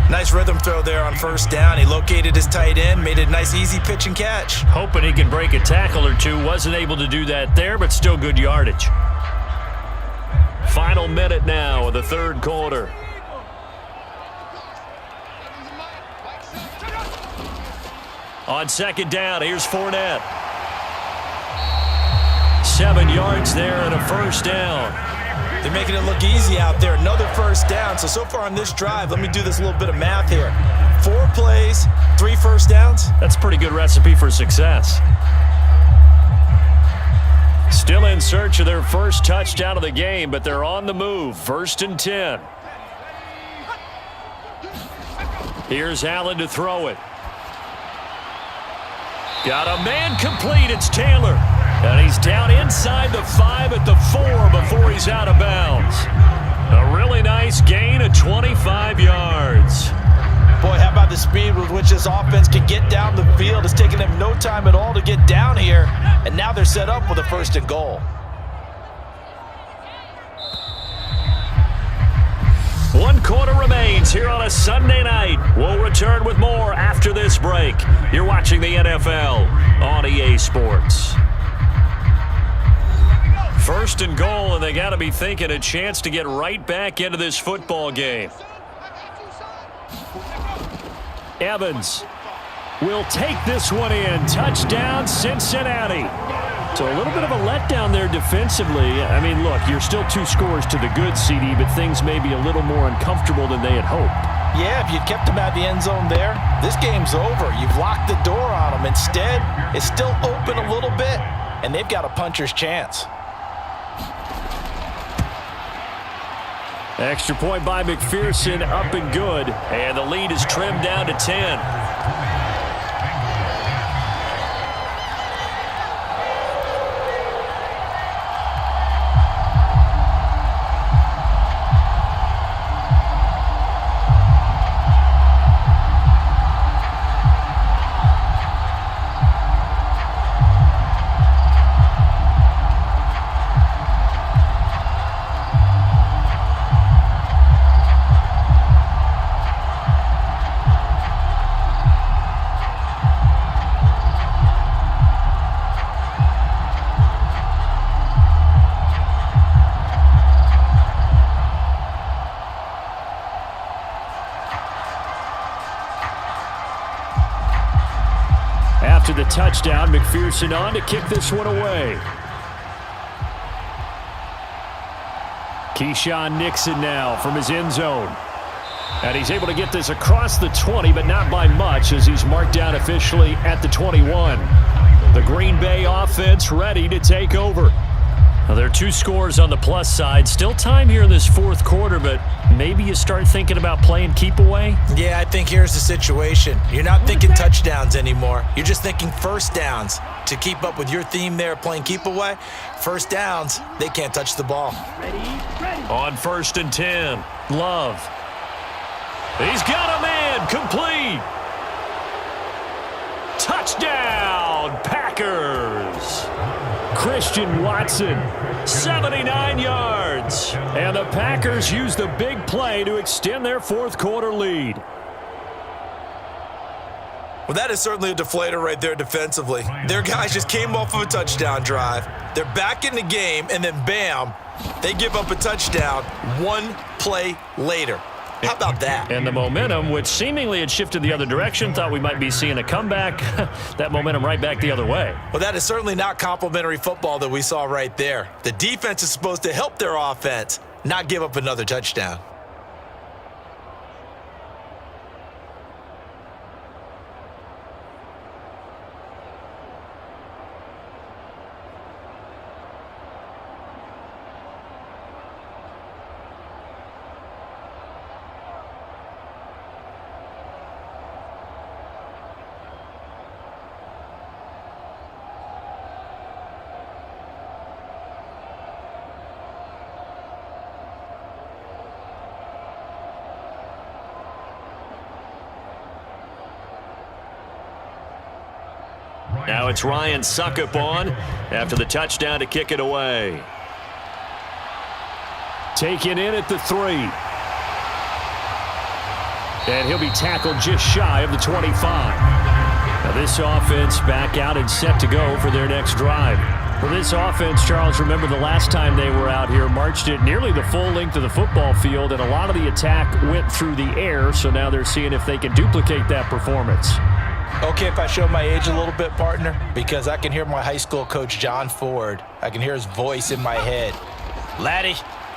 Nice rhythm throw there on first down. He located his tight end, made it a nice easy pitch and catch. Hoping he can break a tackle or two. Wasn't able to do that there, but still good yardage. Final minute now of the third quarter. On second down, here's Fournette. 7 yards there and a first down. They're making it look easy out there. Another first down. So far on this drive, let me do this little bit of math here. 4 plays, 3 first downs. That's a pretty good recipe for success. Still in search of their first touchdown of the game, but they're on the move. 1st and 10. Here's Allen to throw it. Got a man complete. It's Taylor. And he's down inside the 5 at the 4 before he's out of bounds. A really nice gain of 25 yards. Boy, how about the speed with which this offense can get down the field? It's taken them no time at all to get down here. And now they're set up with a 1st and goal. One quarter remains here on a Sunday night. We'll return with more after this break. You're watching the NFL on EA Sports. 1st and goal, and they got to be thinking a chance to get right back into this football game. Evans will take this one in. Touchdown, Cincinnati. So a little bit of a letdown there defensively. I mean, look, you're still 2 scores to the good, CD, but things may be a little more uncomfortable than they had hoped. Yeah, if you'd kept them out of the end zone there, this game's over. You've locked the door on them. Instead, it's still open a little bit, and they've got a puncher's chance. Extra point by McPherson, up and good. And the lead is trimmed down to 10. touchdown. McPherson on to kick this one away. Keyshawn Nixon now from his end zone. And he's able to get this across the 20, but not by much as he's marked down officially at the 21. The Green Bay offense ready to take over. Now, there are 2 scores on the plus side. Still time here in this fourth quarter, but maybe you start thinking about playing keep away? Yeah, I think here's the situation. You're not thinking touchdowns anymore. You're just thinking first downs. To keep up with your theme there, playing keep away, first downs, they can't touch the ball. On 1st and 10, Love. He's got a man, complete. Touchdown, Packers. Christian Watson, 79 yards. And the Packers use the big play to extend their fourth quarter lead. Well, that is certainly a deflator right there defensively. Their guys just came off of a touchdown drive. They're back in the game, and then bam, they give up a touchdown 1 play later. How about that? And the momentum, which seemingly had shifted the other direction, thought we might be seeing a comeback. That momentum right back the other way. Well, that is certainly not complimentary football that we saw right there. The defense is supposed to help their offense, not give up another touchdown. Now it's Ryan Suckup on after the touchdown to kick it away. Taken in at the 3. And he'll be tackled just shy of the 25. Now this offense back out and set to go for their next drive. For this offense, Charles, remember the last time they were out here, marched it nearly the full length of the football field, and a lot of the attack went through the air, so now they're seeing if they can duplicate that performance. Okay, if I show my age a little bit, partner, because I can hear my high school coach, John Ford. I can hear his voice in my head. Laddie,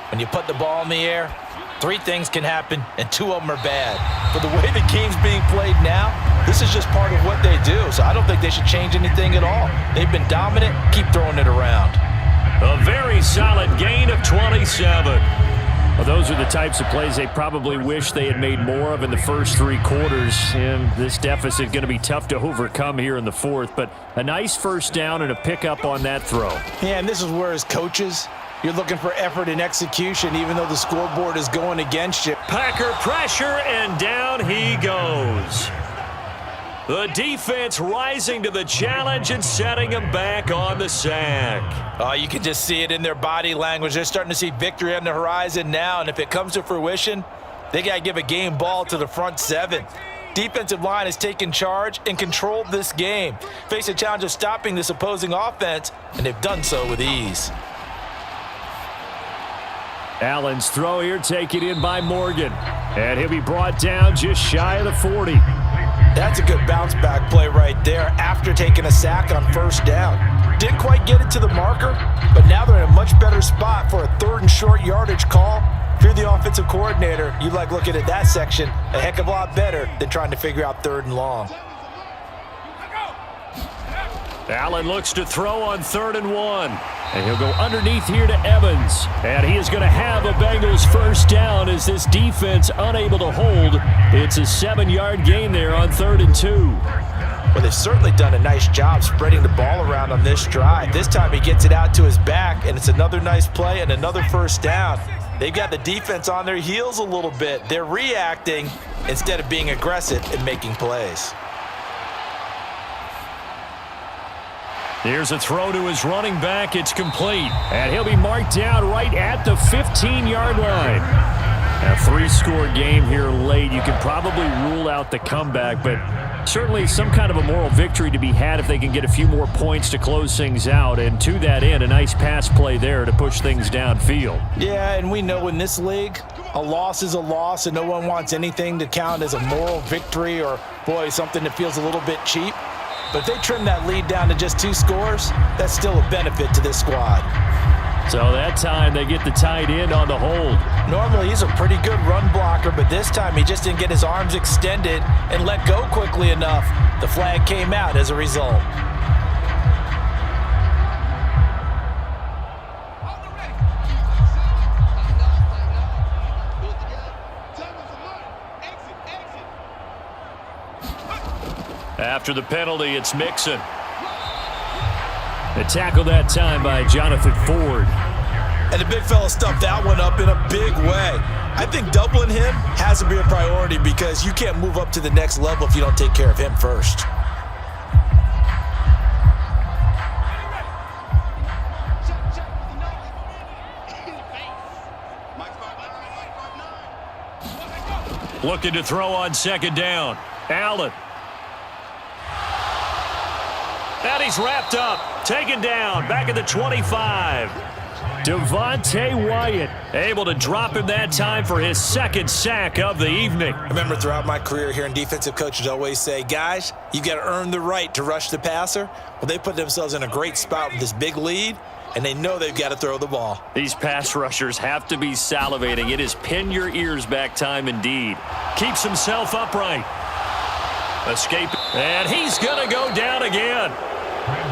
when you put the ball in the air, 3 things can happen, and 2 of them are bad. But the way the game's being played now, this is just part of what they do, so I don't think they should change anything at all. They've been dominant. Keep throwing it around. A very solid gain of 27. Well, those are the types of plays they probably wish they had made more of in the first 3 quarters, and this deficit going to be tough to overcome here in the fourth, but a nice first down and a pickup on that throw. Yeah, and this is where as coaches, you're looking for effort and execution even though the scoreboard is going against you. Packer pressure, and down he goes. The defense rising to the challenge and setting him back on the sack. Oh, you can just see it in their body language. They're starting to see victory on the horizon now, and if it comes to fruition, they got to give a game ball to the front 7. Defensive line has taken charge and controlled this game. Face a challenge of stopping this opposing offense, and they've done so with ease. Allen's throw here taken in by Morgan, and he'll be brought down just shy of the 40. That's a good bounce back play right there after taking a sack on first down. Didn't quite get it to the marker, but now they're in a much better spot for a 3rd and short yardage call. If you're the offensive coordinator, you like looking at that section a heck of a lot better than trying to figure out 3rd and long. Allen looks to throw on 3rd and 1. And he'll go underneath here to Evans. And he is going to have a Bengals first down as this defense unable to hold. It's a 7-yard gain there on 3rd and 2. Well, they've certainly done a nice job spreading the ball around on this drive. This time he gets it out to his back, and it's another nice play and another first down. They've got the defense on their heels a little bit. They're reacting instead of being aggressive and making plays. Here's a throw to his running back. It's complete. And he'll be marked down right at the 15-yard line. A 3-score game here late. You can probably rule out the comeback, but certainly some kind of a moral victory to be had if they can get a few more points to close things out. And to that end, a nice pass play there to push things downfield. Yeah, and we know in this league, a loss is a loss, and no one wants anything to count as a moral victory or, boy, something that feels a little bit cheap. But if they trim that lead down to just 2 scores, that's still a benefit to this squad. So that time they get the tight end on the hold. Normally he's a pretty good run blocker, but this time he just didn't get his arms extended and let go quickly enough. The flag came out as a result. After the penalty, it's Mixon. The tackle that time by Jonathan Ford. And the big fella stuffed that one up in a big way. I think doubling him has to be a priority because you can't move up to the next level if you don't take care of him first. Looking to throw on second down. Allen. And he's wrapped up. Taken down. Back at the 25. Devontae Wyatt able to drop him that time for his second sack of the evening. I remember throughout my career hearing defensive coaches always say, guys, you've got to earn the right to rush the passer. Well, they put themselves in a great spot with this big lead, and they know they've got to throw the ball. These pass rushers have to be salivating. It is pin your ears back time indeed. Keeps himself upright. Escape. And he's going to go down again.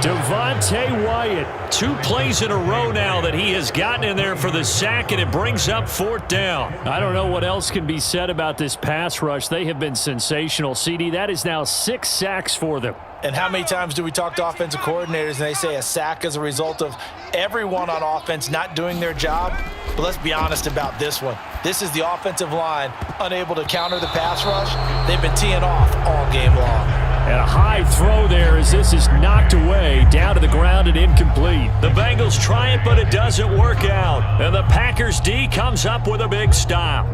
Devontae Wyatt, 2 plays in a row now that he has gotten in there for the sack, and it brings up 4th down. I don't know what else can be said about this pass rush. They have been sensational. CD, that is now 6 sacks for them. And how many times do we talk to offensive coordinators and they say a sack is a result of everyone on offense not doing their job? But let's be honest about this one. This is the offensive line unable to counter the pass rush. They've been teeing off all game long. And a high throw there as this is knocked away, down to the ground and incomplete. The Bengals try it, but it doesn't work out. And the Packers D comes up with a big stop.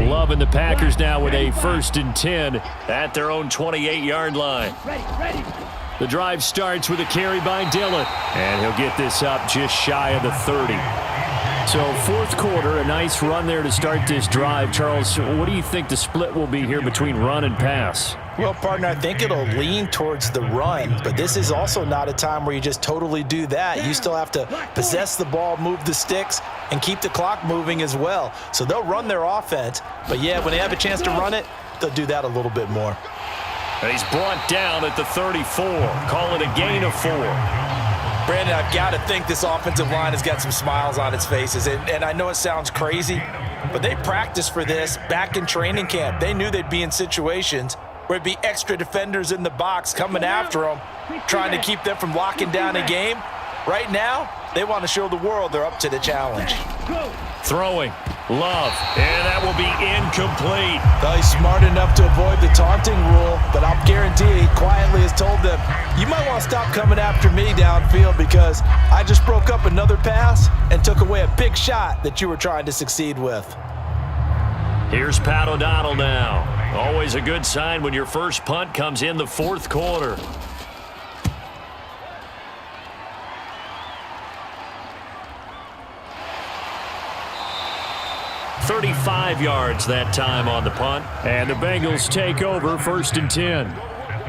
Loving the Packers now with a 1st and 10 at their own 28-yard line. The drive starts with a carry by Dillon. And he'll get this up just shy of the 30. So 4th quarter, a nice run there to start this drive. Charles, what do you think the split will be here between run and pass? Well, partner, I think it'll lean towards the run, but this is also not a time where you just totally do that. You still have to possess the ball, move the sticks, and keep the clock moving as well. So they'll run their offense, but yeah, when they have a chance to run it, they'll do that a little bit more. And he's brought down at the 34. Call it a gain of 4. Brandon, I've got to think this offensive line has got some smiles on its faces. And I know it sounds crazy, but they practiced for this back in training camp. They knew they'd be in situations where it'd be extra defenders in the box coming after them, trying to keep them from locking down a game. Right now, they want to show the world they're up to the challenge. Throwing. Love. And that will be incomplete. Well, he's smart enough to avoid the taunting rule, but I'll guarantee he quietly has told them, you might want to stop coming after me downfield because I just broke up another pass and took away a big shot that you were trying to succeed with. Here's Pat O'Donnell now. Always a good sign when your first punt comes in the 4th quarter. $35 yards that time on the punt. And the Bengals take over 1st and 10.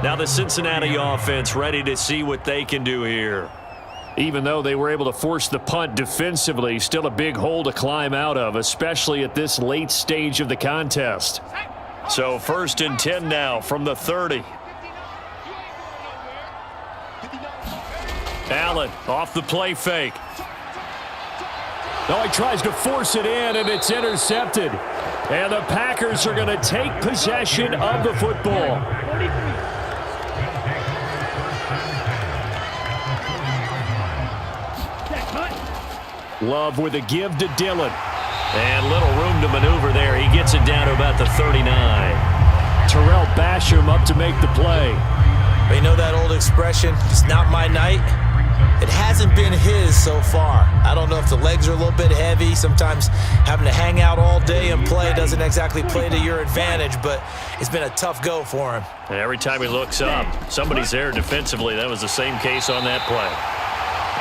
Now the Cincinnati offense ready to see what they can do here. Even though they were able to force the punt defensively, still a big hole to climb out of, especially at this late stage of the contest. So 1st and 10 now from the 30. Allen off the play fake. No, he tries to force it in, and it's intercepted. And the Packers are going to take possession of the football. Love with a give to Dillon. And little room to maneuver there. He gets it down to about the 39. Terrell Basham up to make the play. But you know that old expression, it's not my night? It hasn't been his so far. I don't know if the legs are a little bit heavy. Sometimes having to hang out all day and play doesn't exactly play to your advantage, but it's been a tough go for him. And every time he looks up, somebody's there defensively. That was the same case on that play.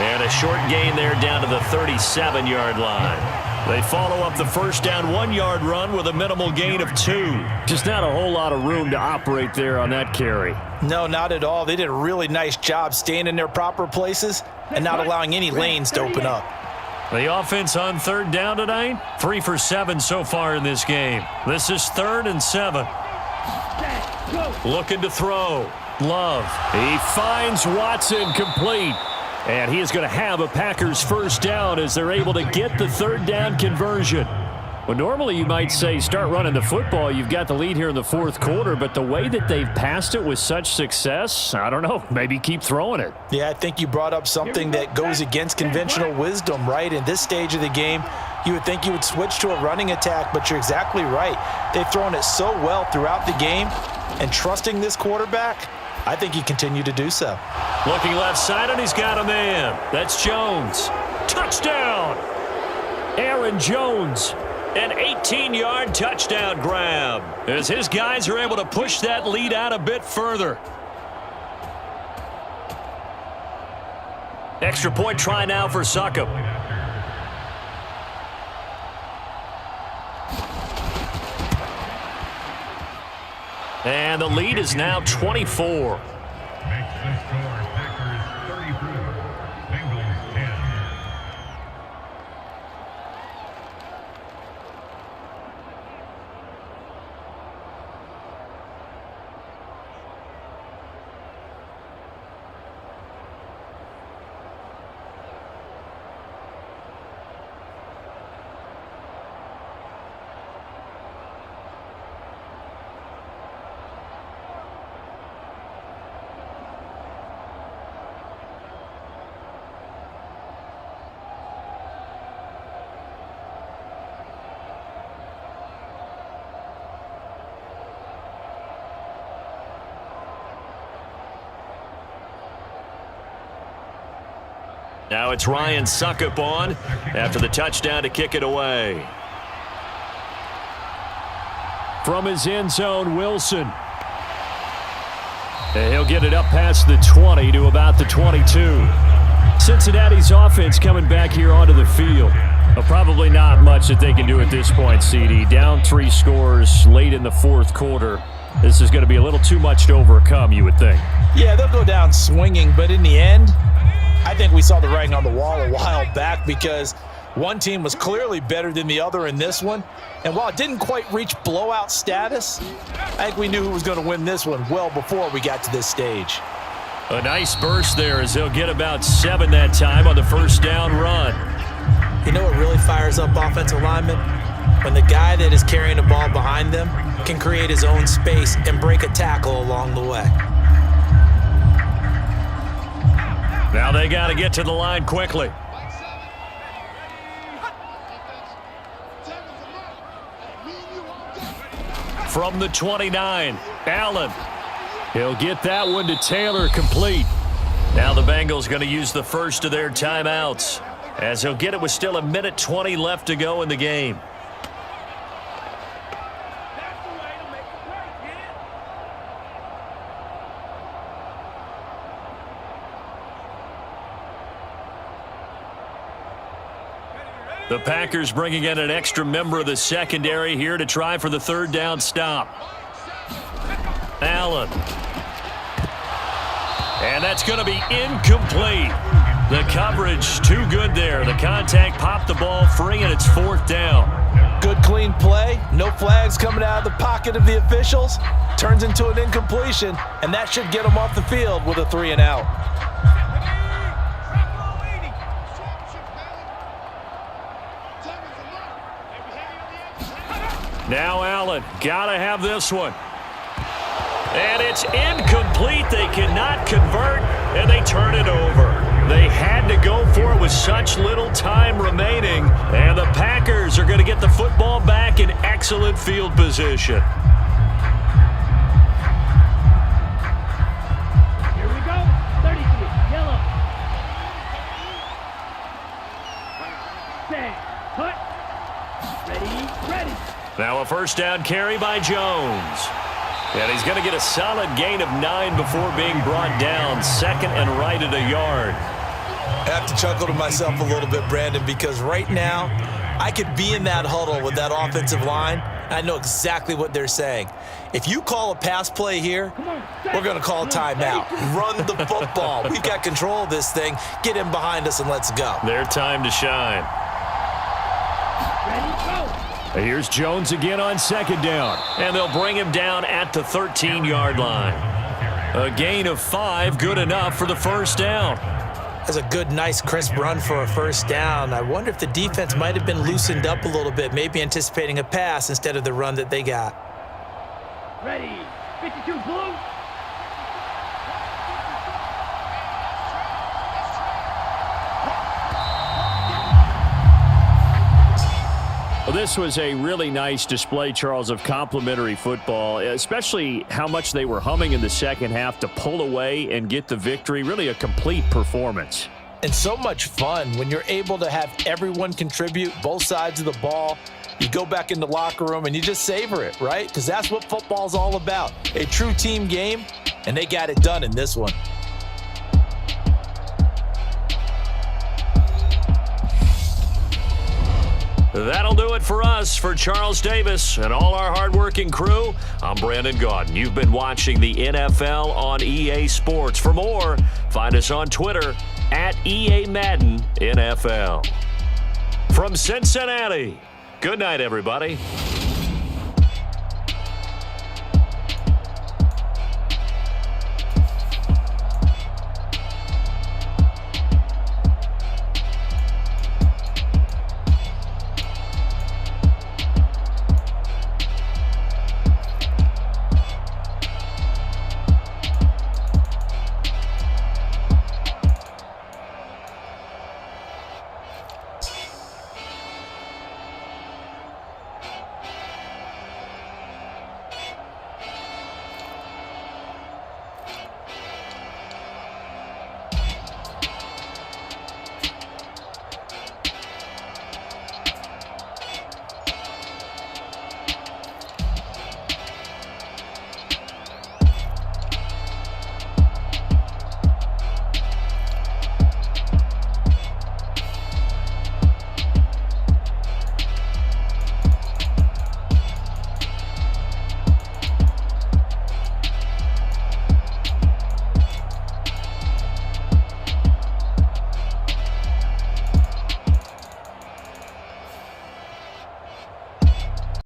And a short gain there down to the 37-yard line. They follow up the first down 1-yard run with a minimal gain of 2. Just not a whole lot of room to operate there on that carry. No, not at all. They did a really nice job staying in their proper places and not allowing any lanes to open up. The offense on third down tonight, 3 for 7 so far in this game. This is 3rd and 7. Looking to throw. Love. He finds Watson complete. And he is going to have a Packers first down as they're able to get the third down conversion. Well, normally you might say start running the football. You've got the lead here in the fourth quarter, but the way that they've passed it with such success, I don't know, maybe keep throwing it. Yeah, I think you brought up something that goes against conventional wisdom, right? In this stage of the game, you would think you would switch to a running attack, but you're exactly right. They've thrown it so well throughout the game, and trusting this quarterback, I think he continued to do so. Looking left side, and he's got a man. That's Jones. Touchdown! Aaron Jones. An 18-yard touchdown grab as his guys are able to push that lead out a bit further. Extra point try now for Succop. And the lead is now 24. Makes the score Packers 34, Bengals 10. Now it's Ryan Succop on after the touchdown to kick it away. From his end zone, Wilson. And he'll get it up past the 20 to about the 22. Cincinnati's offense coming back here onto the field. Well, probably not much that they can do at this point, CD. Down 3 scores late in the fourth quarter. This is going to be a little too much to overcome, you would think. Yeah, they'll go down swinging, but in the end, I think we saw the writing on the wall a while back because one team was clearly better than the other in this one. And while it didn't quite reach blowout status, I think we knew who was going to win this one well before we got to this stage. A nice burst there as they'll get about 7 that time on the first down run. You know what really fires up offensive linemen? When the guy that is carrying the ball behind them can create his own space and break a tackle along the way. Now they got to get to the line quickly. From the 29, Allen. He'll get that one to Taylor complete. Now the Bengals going to use the first of their timeouts as he'll get it with still 1:20 left to go in the game. The Packers bringing in an extra member of the secondary here to try for the third down stop. Allen. And that's going to be incomplete. The coverage too good there. The contact popped the ball free, and it's fourth down. Good clean play. No flags coming out of the pocket of the officials. Turns into an incompletion, and that should get them off the field with a 3 and out. Now Allen, gotta have this one. And it's incomplete. They cannot convert, and they turn it over. They had to go for it with such little time remaining, and the Packers are going to get the football back in excellent field position. Here we go. 33, yellow. Set, cut. Ready. Now a first down carry by Jones. And he's going to get a solid gain of 9 before being brought down. Second and right at a yard. I have to chuckle to myself a little bit, Brandon, because right now I could be in that huddle with that offensive line, and I know exactly what they're saying. If you call a pass play here, we're going to call a timeout. Run the football. We've got control of this thing. Get in behind us and let's go. Their time to shine. Ready, go. Here's Jones again on second down, and they'll bring him down at the 13-yard line. A gain of 5, good enough for the first down. That's a good, nice, crisp run for a first down. I wonder if the defense might have been loosened up a little bit, maybe anticipating a pass instead of the run that they got. Ready. 52 blue. Well, this was a really nice display, Charles, of complimentary football, especially how much they were humming in the second half to pull away and get the victory. Really a complete performance. And so much fun when you're able to have everyone contribute, both sides of the ball. You go back in the locker room and you just savor it, right? Because that's what football's all about. A true team game, and they got it done in this one. That'll do it for us. For Charles Davis and all our hardworking crew, I'm Brandon Gaudin. You've been watching the NFL on EA Sports. For more, find us on Twitter at EA Madden NFL. From Cincinnati, good night, everybody.